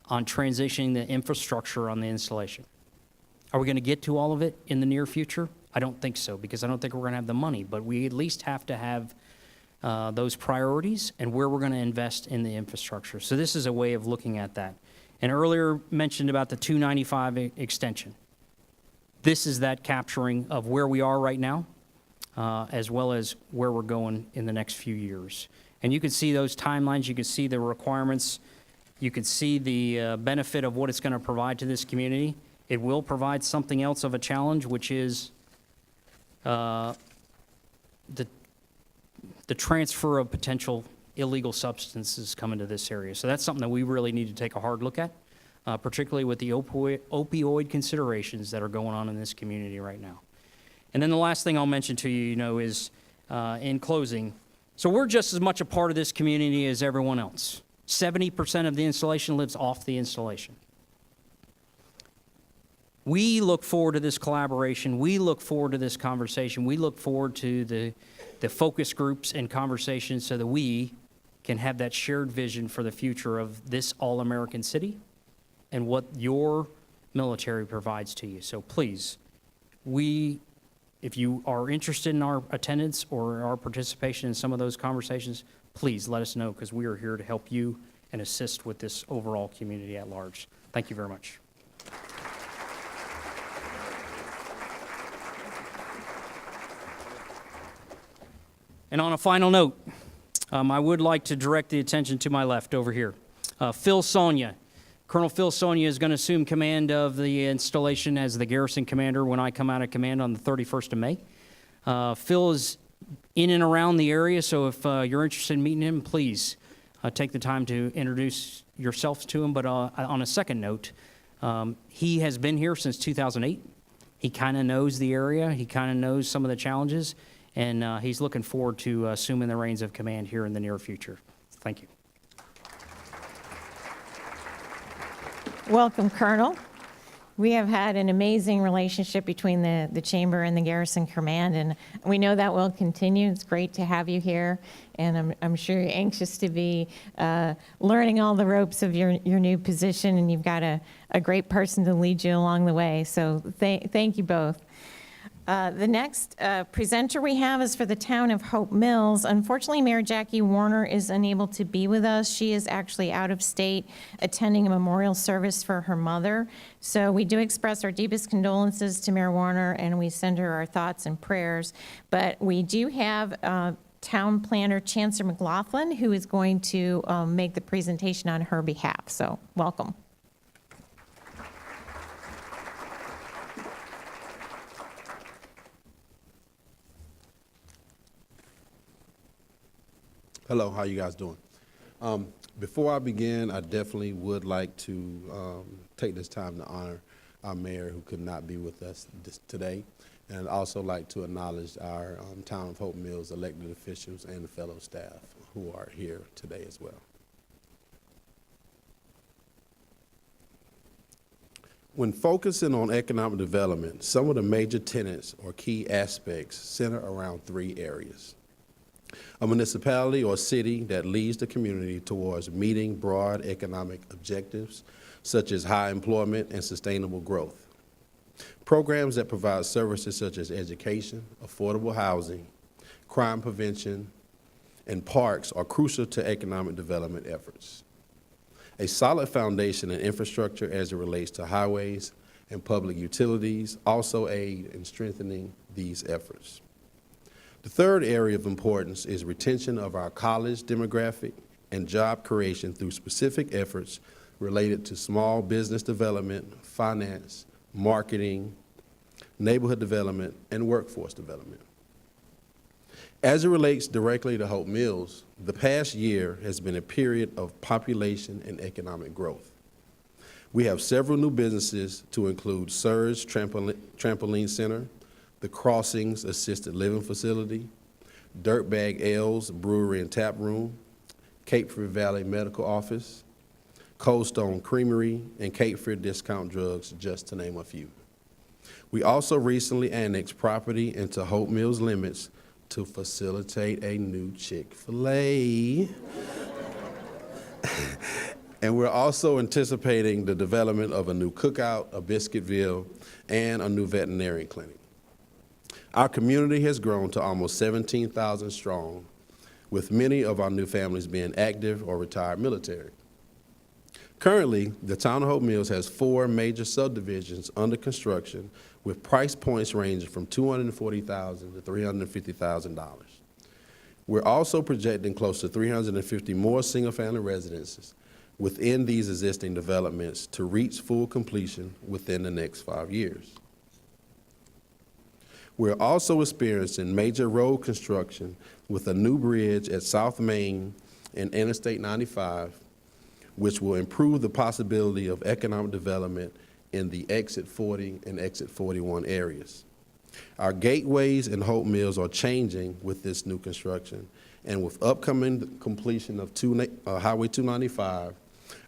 E: on transitioning the infrastructure on the installation. Are we going to get to all of it in the near future? I don't think so, because I don't think we're going to have the money, but we at least have to have those priorities and where we're going to invest in the infrastructure. So this is a way of looking at that. And earlier mentioned about the 295 extension. This is that capturing of where we are right now, as well as where we're going in the next few years. And you can see those timelines, you can see the requirements, you can see the benefit of what it's going to provide to this community. It will provide something else of a challenge, which is the transfer of potential illegal substances coming to this area. So that's something that we really need to take a hard look at, particularly with the opioid considerations that are going on in this community right now. And then the last thing I'll mention to you, is in closing, so we're just as much a part of this community as everyone else. 70% of the installation lives off the installation. We look forward to this collaboration. We look forward to this conversation. We look forward to the focus groups and conversations so that we can have that shared vision for the future of this all-American city and what your military provides to you. So please, if you are interested in our attendance or our participation in some of those conversations, please let us know, because we are here to help you and assist with this overall community at large. Thank you very much. And on a final note, I would like to direct the attention to my left over here. Phil Sonia. Colonel Phil Sonia is going to assume command of the installation as the Garrison commander when I come out of command on the 31st of May. Phil is in and around the area, so if you're interested in meeting him, please take the time to introduce yourself to him. But on a second note, he has been here since 2008. He kind of knows the area. He kind of knows some of the challenges. And he's looking forward to assuming the reins of command here in the near future. Thank you.
A: Welcome, Colonel. We have had an amazing relationship between the Chamber and the Garrison Command, and we know that will continue. It's great to have you here, and I'm sure you're anxious to be learning all the ropes of your new position, and you've got a great person to lead you along the way. So thank you both. The next presenter we have is for the town of Hope Mills. Unfortunately, Mayor Jackie Warner is unable to be with us. She is actually out of state attending a memorial service for her mother. So we do express our deepest condolences to Mayor Warner, and we send her our thoughts and prayers. But we do have Town Planner Chancellor McLaughlin, who is going to make the presentation on her behalf. So welcome.
F: Hello, how you guys doing? Before I begin, I definitely would like to take this time to honor our mayor who could not be with us today, and I'd also like to acknowledge our Town of Hope Mills elected officials and the fellow staff who are here today as well. When focusing on economic development, some of the major tenets or key aspects center around 3 areas. A municipality or city that leads the community towards meeting broad economic objectives, such as high employment and sustainable growth. Programs that provide services such as education, affordable housing, crime prevention, and parks are crucial to economic development efforts. A solid foundation and infrastructure as it relates to highways and public utilities also aid in strengthening these efforts. The third area of importance is retention of our college demographic and job creation through specific efforts related to small business development, finance, marketing, neighborhood development, and workforce development. As it relates directly to Hope Mills, the past year has been a period of population and economic growth. We have several new businesses to include Surge Trampoline Center, the Crossings Assisted Living Facility, Dirtbag L's Brewery and Tap Room, Cape Fear Valley Medical Office, Cold Stone Creamery, and Cape Fear Discount Drugs, just to name a few. We also recently annexed property into Hope Mills limits to facilitate a new Chick-fil-A. And we're also anticipating the development of a new cookout, a Biscuitville, and a new veterinarian clinic. Our community has grown to almost 17,000 strong, with many of our new families being active or retired military. Currently, the town of Hope Mills has 4 major subdivisions under construction with price points ranging from $240,000 to $350,000. We're also projecting close to 350 more single-family residences within these existing developments to reach full completion within the next 5 years. We're also experiencing major road construction with a new bridge at South Main and Interstate 95, which will improve the possibility of economic development in the Exit 40 and Exit 41 areas. Our gateways in Hope Mills are changing with this new construction, and with upcoming completion of Highway 295,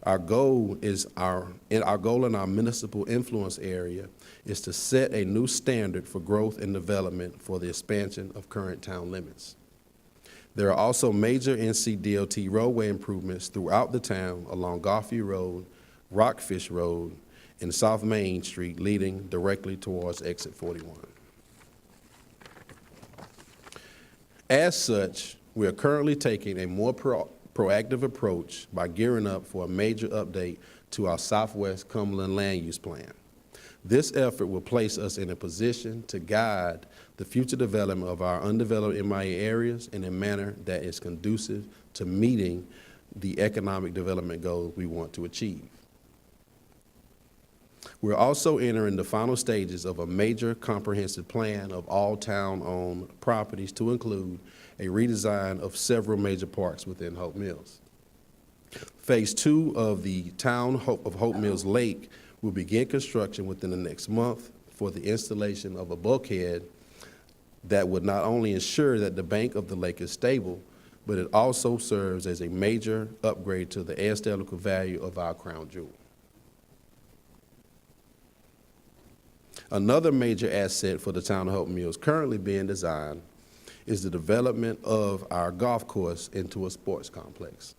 F: our goal in our municipal influence area is to set a new standard for growth and development for the expansion of current town limits. There are also major NCDOT roadway improvements throughout the town along Garfield Road, Rockfish Road, and South Main Street leading directly towards Exit 41. As such, we are currently taking a more proactive approach by gearing up for a major update to our Southwest Cumberland land use plan. This effort will place us in a position to guide the future development of our undeveloped MIA areas in a manner that is conducive to meeting the economic development goals we want to achieve. We're also entering the final stages of a major comprehensive plan of all town-owned properties to include a redesign of several major parks within Hope Mills. Phase 2 of the town of Hope Mills Lake will begin construction within the next month for the installation of a bulkhead that would not only ensure that the bank of the lake is stable, but it also serves as a major upgrade to the aesthetical value of our crown jewel. Another major asset for the town of Hope Mills currently being designed is the development of our golf course into a sports complex.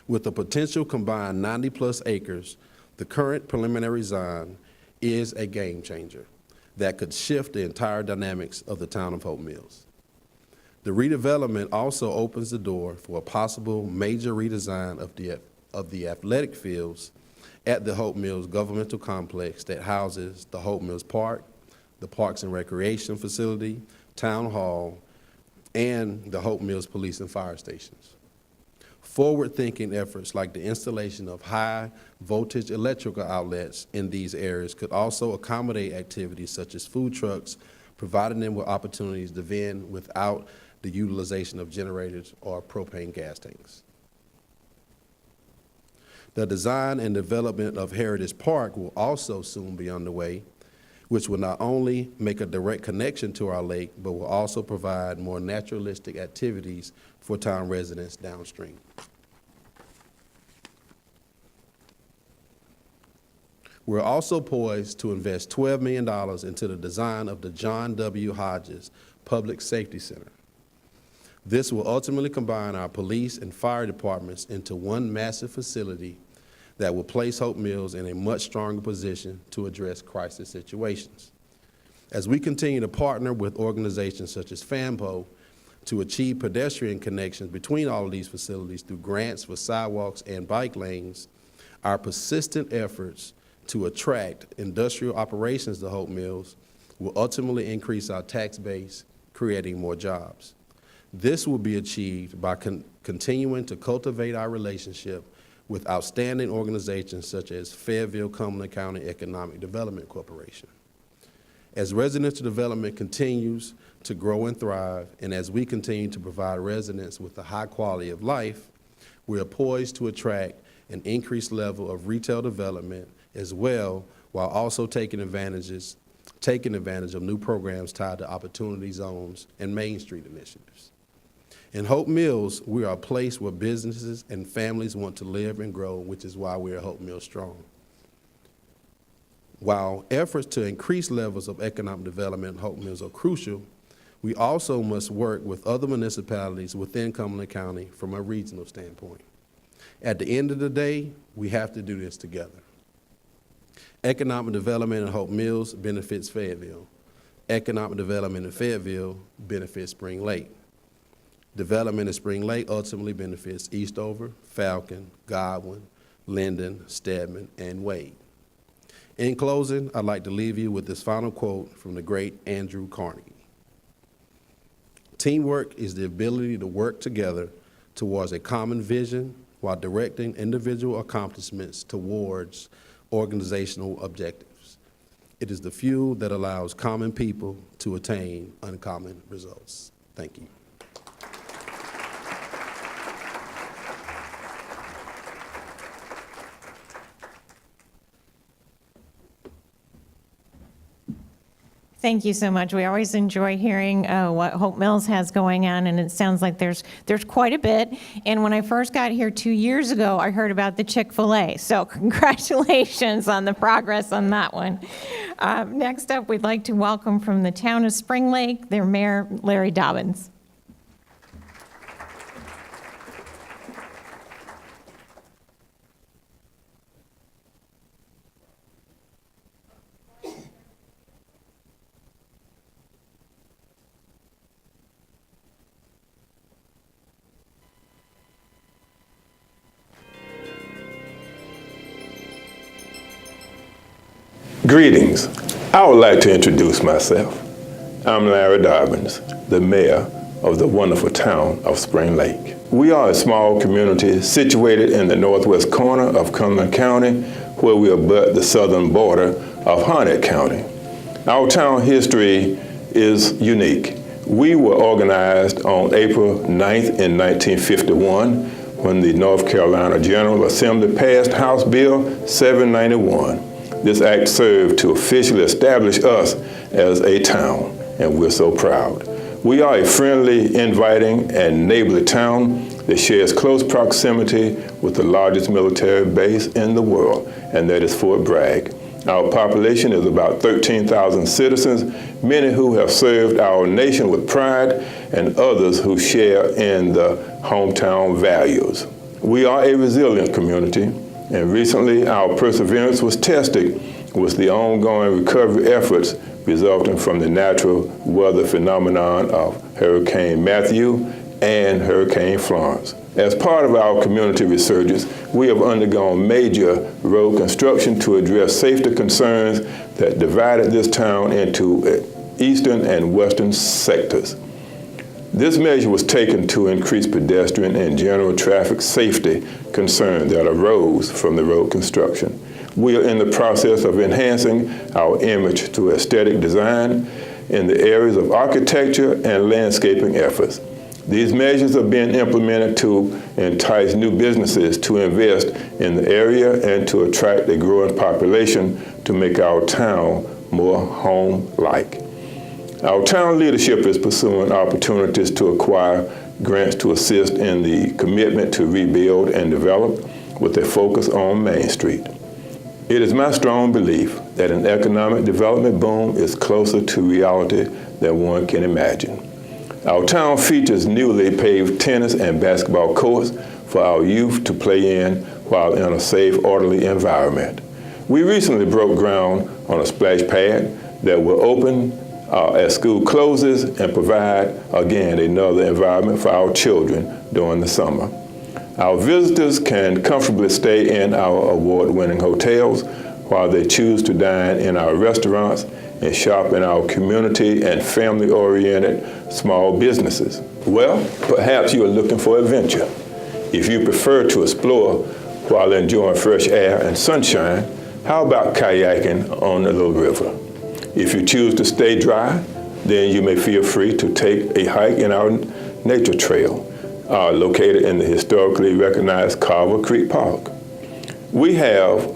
F: With a potential combined 90-plus acres, the current preliminary design is a game changer. that could shift the entire dynamics of the town of Hope Mills. The redevelopment also opens the door for a possible major redesign of the athletic fields at the Hope Mills governmental complex that houses the Hope Mills Park, the Parks and Recreation Facility, Town Hall, and the Hope Mills Police and Fire Stations. Forward-thinking efforts like the installation of high-voltage electrical outlets in these areas could also accommodate activities such as food trucks, providing them with opportunities to vend without the utilization of generators or propane gas tanks. The design and development of Heritage Park will also soon be underway, which will not only make a direct connection to our lake, but will also provide more naturalistic activities for town residents downstream. We're also poised to invest $12 million into the design of the John W. Hodges Public Safety Center. This will ultimately combine our police and fire departments into one massive facility that will place Hope Mills in a much stronger position to address crisis situations. As we continue to partner with organizations such as FAMPO to achieve pedestrian connections between all of these facilities through grants for sidewalks and bike lanes, our persistent efforts to attract industrial operations to Hope Mills will ultimately increase our tax base, creating more jobs. This will be achieved by continuing to cultivate our relationship with outstanding organizations such as Fayetteville Cumberland County Economic Development Corporation. As residential development continues to grow and thrive, and as we continue to provide residents with a high quality of life, we are poised to attract an increased level of retail development as well, while also taking advantage of new programs tied to opportunity zones and Main Street initiatives. In Hope Mills, we are a place where businesses and families want to live and grow, which is why we are Hope Mills Strong. While efforts to increase levels of economic development in Hope Mills are crucial, we also must work with other municipalities within Cumberland County from a regional standpoint. At the end of the day, we have to do this together. Economic development in Hope Mills benefits Fayetteville. Economic development in Fayetteville benefits Spring Lake. Development in Spring Lake ultimately benefits Eastover, Falcon, Godwin, Linden, Stedman, and Wade. In closing, I'd like to leave you with this final quote from the great Andrew Carnegie. Teamwork is the ability to work together towards a common vision while directing individual accomplishments towards organizational objectives. It is the fuel that allows common people to attain uncommon results. Thank you.
A: Thank you so much. We always enjoy hearing what Hope Mills has going on, and it sounds like there's quite a bit. And when I first got here 2 years ago, I heard about the Chick-fil-A. So congratulations on the progress on that one. Next up, we'd like to welcome from the town of Spring Lake, their mayor, Larry Dobbins.
G: Greetings. I would like to introduce myself. I'm Larry Dobbins, the mayor of the wonderful town of Spring Lake. We are a small community situated in the northwest corner of Cumberland County, where we abut the southern border of Harnett County. Our town history is unique. We were organized on April 9th in 1951 when the North Carolina General Assembly passed House Bill 791. This act served to officially establish us as a town, and we're so proud. We are a friendly, inviting, and neighborly town that shares close proximity with the largest military base in the world, and that is Fort Bragg. Our population is about 13,000 citizens, many who have served our nation with pride, and others who share in the hometown values. We are a resilient community, and recently our perseverance was tested with the ongoing recovery efforts resulting from the natural weather phenomenon of Hurricane Matthew and Hurricane Florence. As part of our community resurgence, we have undergone major road construction to address safety concerns that divided this town into eastern and western sectors. This measure was taken to increase pedestrian and general traffic safety concerns that arose from the road construction. We are in the process of enhancing our image through aesthetic design in the areas of architecture and landscaping efforts. These measures are being implemented to entice new businesses to invest in the area and to attract a growing population to make our town more home-like. Our town leadership is pursuing opportunities to acquire grants to assist in the commitment to rebuild and develop with a focus on Main Street. It is my strong belief that an economic development boom is closer to reality than one can imagine. Our town features newly paved tennis and basketball courts for our youth to play in while in a safe, orderly environment. We recently broke ground on a splash pad that will open as school closes and provide, again, another environment for our children during the summer. Our visitors can comfortably stay in our award-winning hotels while they choose to dine in our restaurants and shop in our community and family-oriented small businesses. Well, perhaps you are looking for adventure. If you prefer to explore while enjoying fresh air and sunshine, how about kayaking on the Little River? If you choose to stay dry, then you may feel free to take a hike in our nature trail, located in the historically recognized Carver Creek Park. We have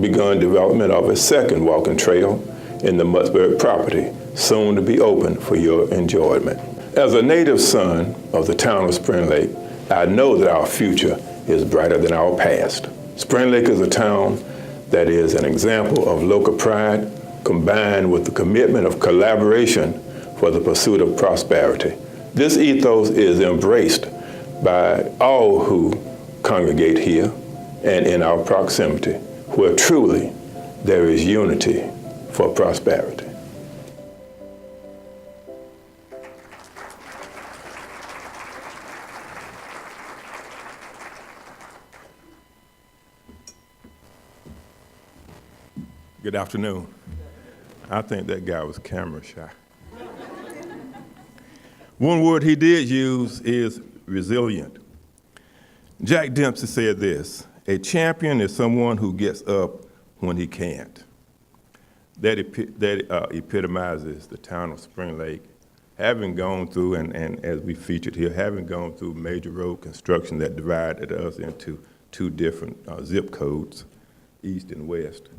G: begun development of a second walking trail in the Muttsburg property, soon to be open for your enjoyment. As a native son of the town of Spring Lake, I know that our future is brighter than our past. Spring Lake is a town that is an example of local pride combined with the commitment of collaboration for the pursuit of prosperity. This ethos is embraced by all who congregate here and in our proximity, where truly there is unity for prosperity.
H: Good afternoon. I think that guy was camera shy. One word he did use is resilient. Jack Dempsey said this: a champion is someone who gets up when he can't. That epitomizes the town of Spring Lake, having gone through, and as we featured here, having gone through major road construction that divided us into two different zip codes, east and west.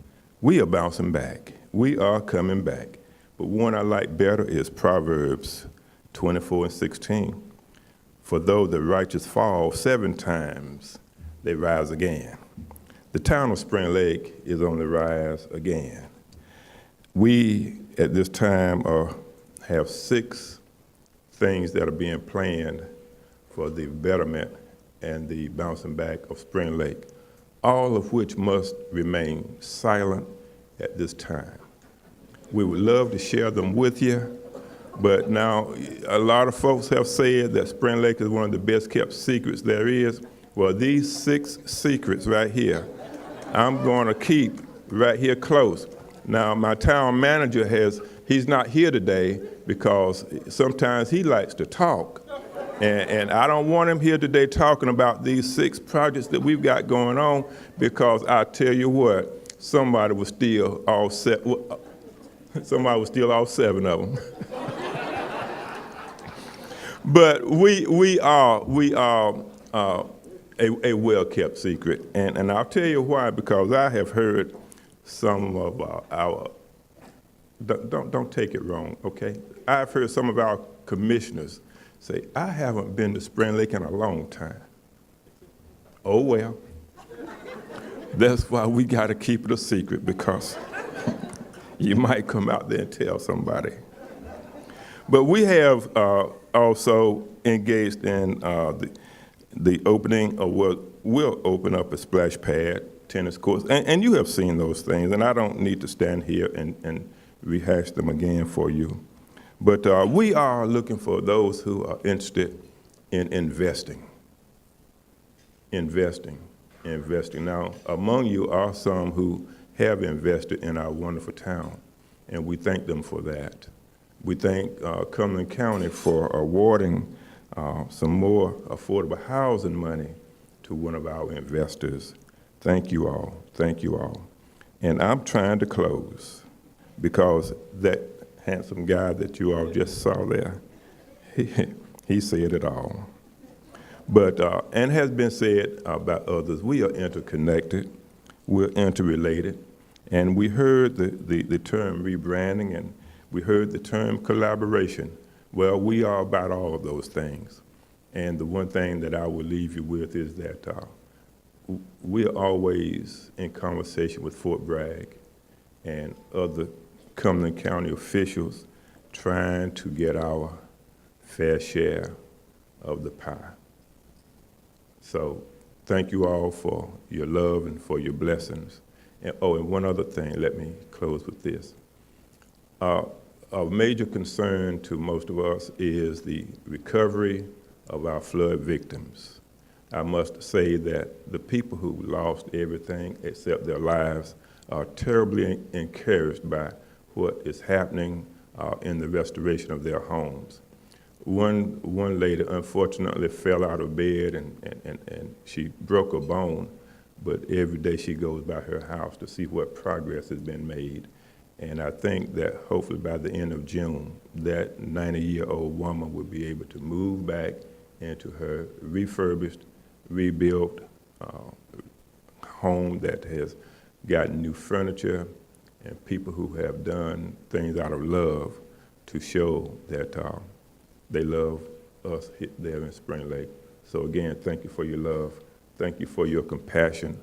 H: We are bouncing back. We are coming back. But one I like better is Proverbs 24:16. For though the righteous fall 7 times, they rise again. The town of Spring Lake is on the rise again. We, at this time, have 6 things that are being planned for the betterment and the bouncing back of Spring Lake, all of which must remain silent at this time. We would love to share them with you, but now a lot of folks have said that Spring Lake is one of the best kept secrets there is. Well, these 6 secrets right here, I'm going to keep right here close. Now, my town manager he's not here today because sometimes he likes to talk. And I don't want him here today talking about these 6 projects that we've got going on, because I tell you what, somebody will steal all 7 of them. But we are a well-kept secret, and I'll tell you why, because I have heard some of our don't take it wrong, okay? I've heard some of our commissioners say, I haven't been to Spring Lake in a long time. Oh, well. That's why we got to keep it a secret, because you might come out there and tell somebody. But we have also engaged in the opening of what will open up a splash pad, tennis courts, and you have seen those things, and I don't need to stand here and rehash them again for you. But we are looking for those who are interested in investing. Now, among you are some who have invested in our wonderful town, and we thank them for that. We thank Cumberland County for awarding some more affordable housing money to one of our investors. Thank you all, thank you all. And I'm trying to close because that handsome guy that you all just saw there, he said it all. But, and has been said by others, we are interconnected, we're interrelated, and we heard the term rebranding, and we heard the term collaboration. Well, we are about all of those things. And the one thing that I will leave you with is that we're always in conversation with Fort Bragg and other Cumberland County officials trying to get our fair share of the pie. So thank you all for your love and for your blessings. And, oh, and one other thing, let me close with this. A major concern to most of us is the recovery of our flood victims. I must say that the people who lost everything except their lives are terribly encouraged by what is happening in the restoration of their homes. One lady unfortunately fell out of bed and she broke a bone, but every day she goes by her house to see what progress has been made. And I think that hopefully by the end of June, that 90-year-old woman will be able to move back into her refurbished, rebuilt home that has gotten new furniture and people who have done things out of love to show that they love us there in Spring Lake. So again, thank you for your love, thank you for your compassion,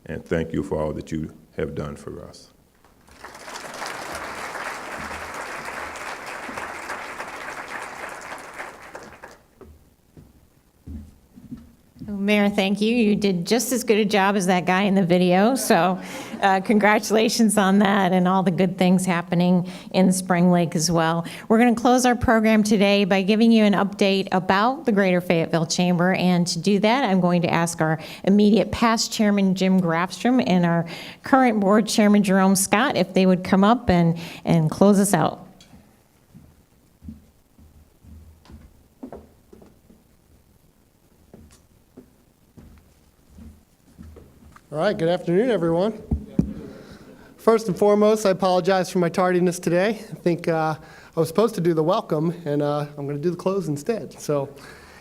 H: and thank you for all that you have done for us.
A: Mayor, thank you. You did just as good a job as that guy in the video, so congratulations on that and all the good things happening in Spring Lake as well. We're going to close our program today by giving you an update about the Greater Fayetteville Chamber, and to do that, I'm going to ask our immediate past chairman, Jim Grafstrom, and our current board chairman, Jerome Scott, if they would come up and close us out.
I: All right, good afternoon, everyone. First and foremost, I apologize for my tardiness today. I think I was supposed to do the welcome, and I'm going to do the close instead. So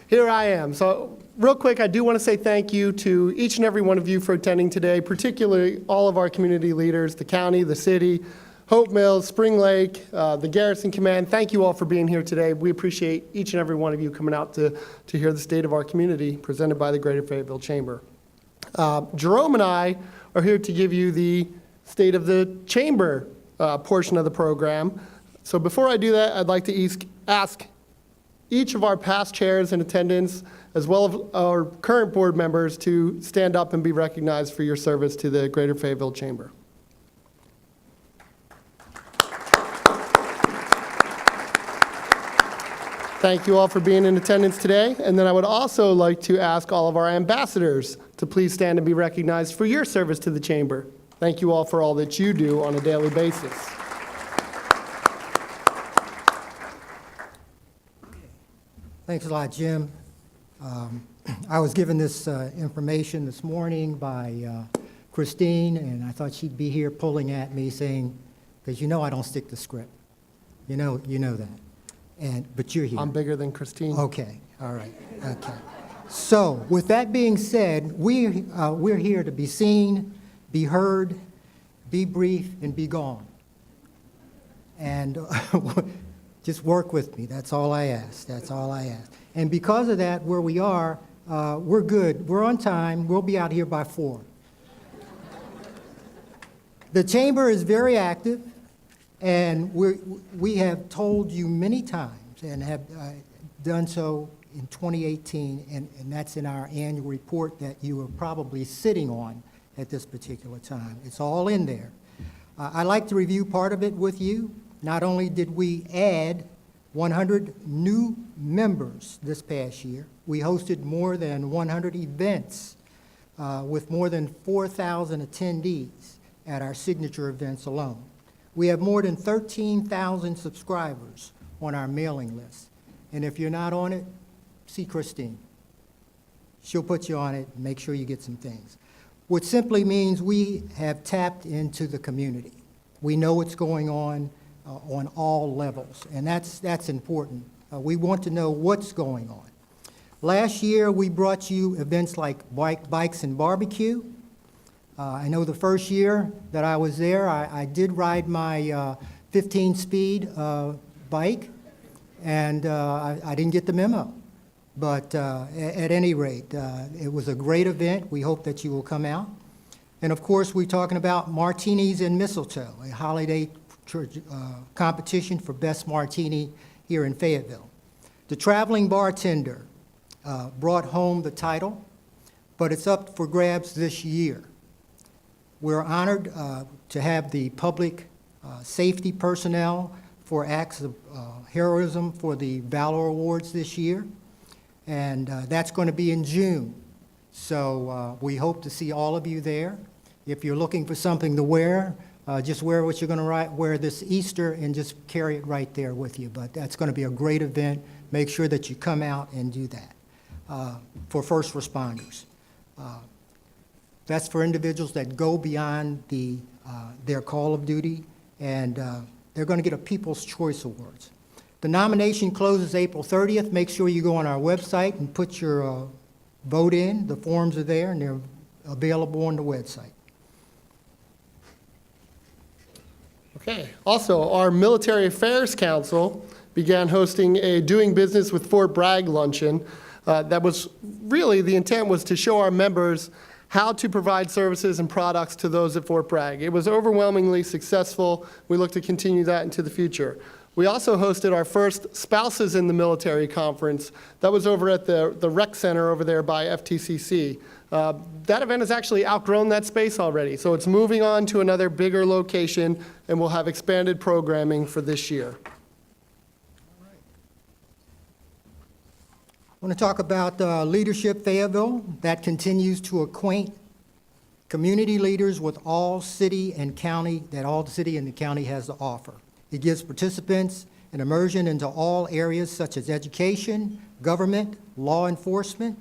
I: here I am. So real quick, I do want to say thank you to each and every one of you for attending today, particularly all of our community leaders, the county, the city, Hope Mills, Spring Lake, the Garrison Command. Thank you all for being here today. We appreciate each and every one of you coming out to hear the state of our community presented by the Greater Fayetteville Chamber. Jerome and I are here to give you the State of the Chamber portion of the program. So before I do that, I'd like to ask each of our past chairs in attendance, as well as our current board members, to stand up and be recognized for your service to the Greater Fayetteville Chamber. Thank you all for being in attendance today. And then I would also like to ask all of our ambassadors to please stand and be recognized for your service to the Chamber. Thank you all for all that you do on a daily basis.
J: Thanks a lot, Jim. I was given this information this morning by Christine, and I thought she'd be here pulling at me saying, because you know I don't stick to script. You know that. But you're here.
I: I'm bigger than Christine.
J: Okay, all right, okay. So, with that being said, we're here to be seen, be heard, be brief, and be gone. And just work with me, that's all I ask, that's all I ask. And because of that, where we are, we're good, we're on time, we'll be out here by 4. The Chamber is very active. And we have told you many times and have done so in 2018, and that's in our annual report that you are probably sitting on at this particular time. It's all in there. I'd like to review part of it with you. not only did we add 100 new members this past year, we hosted more than 100 events with more than 4,000 attendees at our signature events alone. We have more than 13,000 subscribers on our mailing list. And if you're not on it, see Christine. She'll put you on it and make sure you get some things. Which simply means we have tapped into the community. We know what's going on all levels, and that's important. We want to know what's going on. Last year, we brought you events like Bikes and Barbecue. I know the first year that I was there, I did ride my 15-speed bike, and I didn't get the memo. But at any rate, it was a great event. We hope that you will come out. And of course, we're talking about Martinis and Mistletoe, a holiday competition for best martini here in Fayetteville. The traveling bartender brought home the title, but it's up for grabs this year. We're honored to have the public safety personnel for acts of heroism for the Valor Awards this year, and that's going to be in June. So we hope to see all of you there. If you're looking for something to wear, just wear what you're going to wear this Easter and just carry it right there with you. But that's going to be a great event. Make sure that you come out and do that for first responders. That's for individuals that go beyond their call of duty, and they're going to get a People's Choice Awards. The nomination closes April 30th. Make sure you go on our website and put your vote in. The forms are there, and they're available on the website.
I: Okay. Also, our Military Affairs Council began hosting a Doing Business with Fort Bragg luncheon. That was really, the intent was to show our members how to provide services and products to those at Fort Bragg. It was overwhelmingly successful. We look to continue that into the future. We also hosted our first Spouses in the Military conference. That was over at the rec center over there by FTCC. That event has actually outgrown that space already, so it's moving on to another bigger location, and we'll have expanded programming for this year.
J: I want to talk about Leadership Fayetteville. That continues to acquaint community leaders with all city and county, that all the city and the county has to offer. It gives participants an immersion into all areas such as education, government, law enforcement,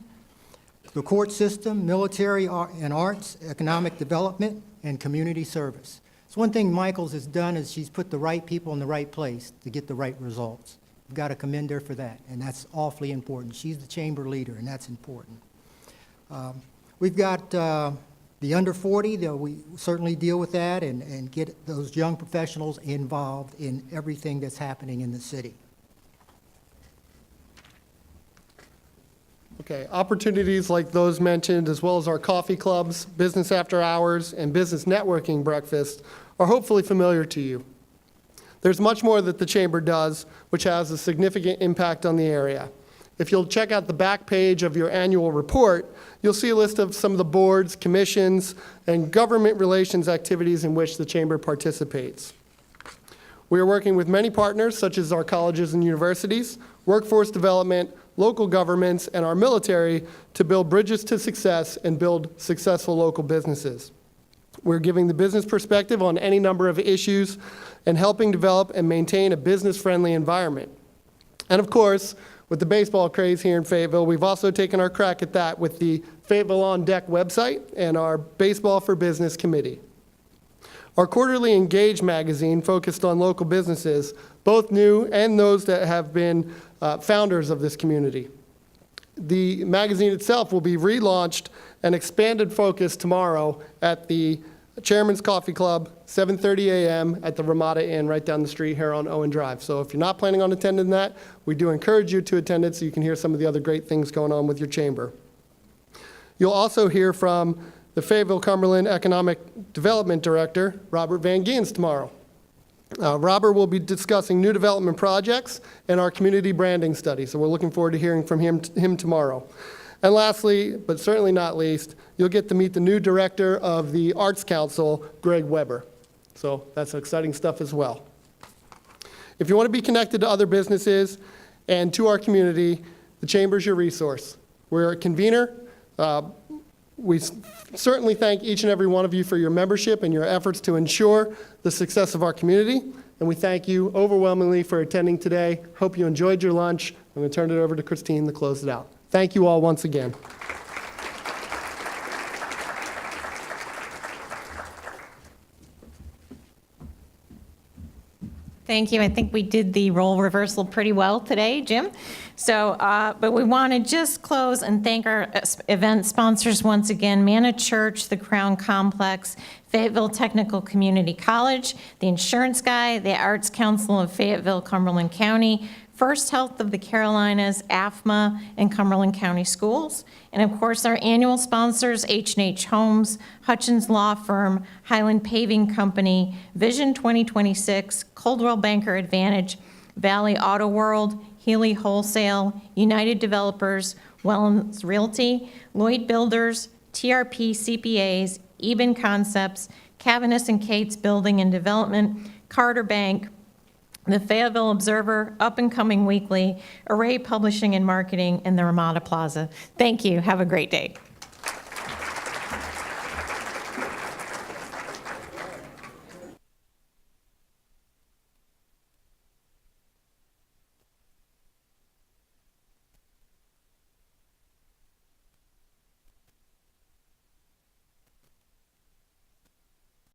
J: the court system, military and arts, economic development, and community service. So one thing Michaels has done is she's put the right people in the right place to get the right results. We've got to commend her for that, and that's awfully important. She's the chamber leader, and that's important. We've got the under 40, we certainly deal with that and get those young professionals involved in everything that's happening in the city.
I: Okay, opportunities like those mentioned, as well as our coffee clubs, business after hours, and business networking breakfast, are hopefully familiar to you. There's much more that the Chamber does, which has a significant impact on the area. If you'll check out the back page of your annual report, you'll see a list of some of the boards, commissions, and government relations activities in which the Chamber participates. We are working with many partners, such as our colleges and universities, workforce development, local governments, and our military to build bridges to success and build successful local businesses. We're giving the business perspective on any number of issues and helping develop and maintain a business-friendly environment. And of course, with the baseball craze here in Fayetteville, we've also taken our crack at that with the Fayetteville On Deck website and our Baseball for Business Committee. Our quarterly Engage magazine focused on local businesses, both new and those that have been founders of this community. The magazine itself will be relaunched and expanded focus tomorrow at the Chairman's Coffee Club, 7:30 a.m. at the Ramada Inn right down the street here on Owen Drive. So if you're not planning on attending that, we do encourage you to attend it so you can hear some of the other great things going on with your chamber. You'll also hear from the Fayetteville Cumberland Economic Development Director, Robert Van Geens, tomorrow. Robert will be discussing new development projects and our community branding study, so we're looking forward to hearing from him tomorrow. And lastly, but certainly not least, you'll get to meet the new director of the Arts Council, Greg Weber. So that's exciting stuff as well. If you want to be connected to other businesses and to our community, the Chamber is your resource. We're a convener. We certainly thank each and every one of you for your membership and your efforts to ensure the success of our community. And we thank you overwhelmingly for attending today. Hope you enjoyed your lunch. I'm going to turn it over to Christine to close it out. Thank you all once again.
A: Thank you. I think we did the role reversal pretty well today, Jim. So, but we want to just close and thank our event sponsors once again, Manna Church, the Crown Complex, Fayetteville Technical Community College, the Insurance Guy, the Arts Council of Fayetteville, Cumberland County, First Health of the Carolinas, AFMA, and Cumberland County Schools. And of course, our annual sponsors, H&H Homes, Hutchins Law Firm, Highland Paving Company, Vision 2026, Coldwell Banker Advantage, Valley Auto World, Healy Wholesale, United Developers, Wellens Realty, Lloyd Builders, TRP CPAs, Eben Concepts, Cavanis and Cates Building and Development, Carter Bank, the Fayetteville Observer, Up and Coming Weekly, Array Publishing and Marketing, and the Ramada Plaza. Thank you. Have a great day.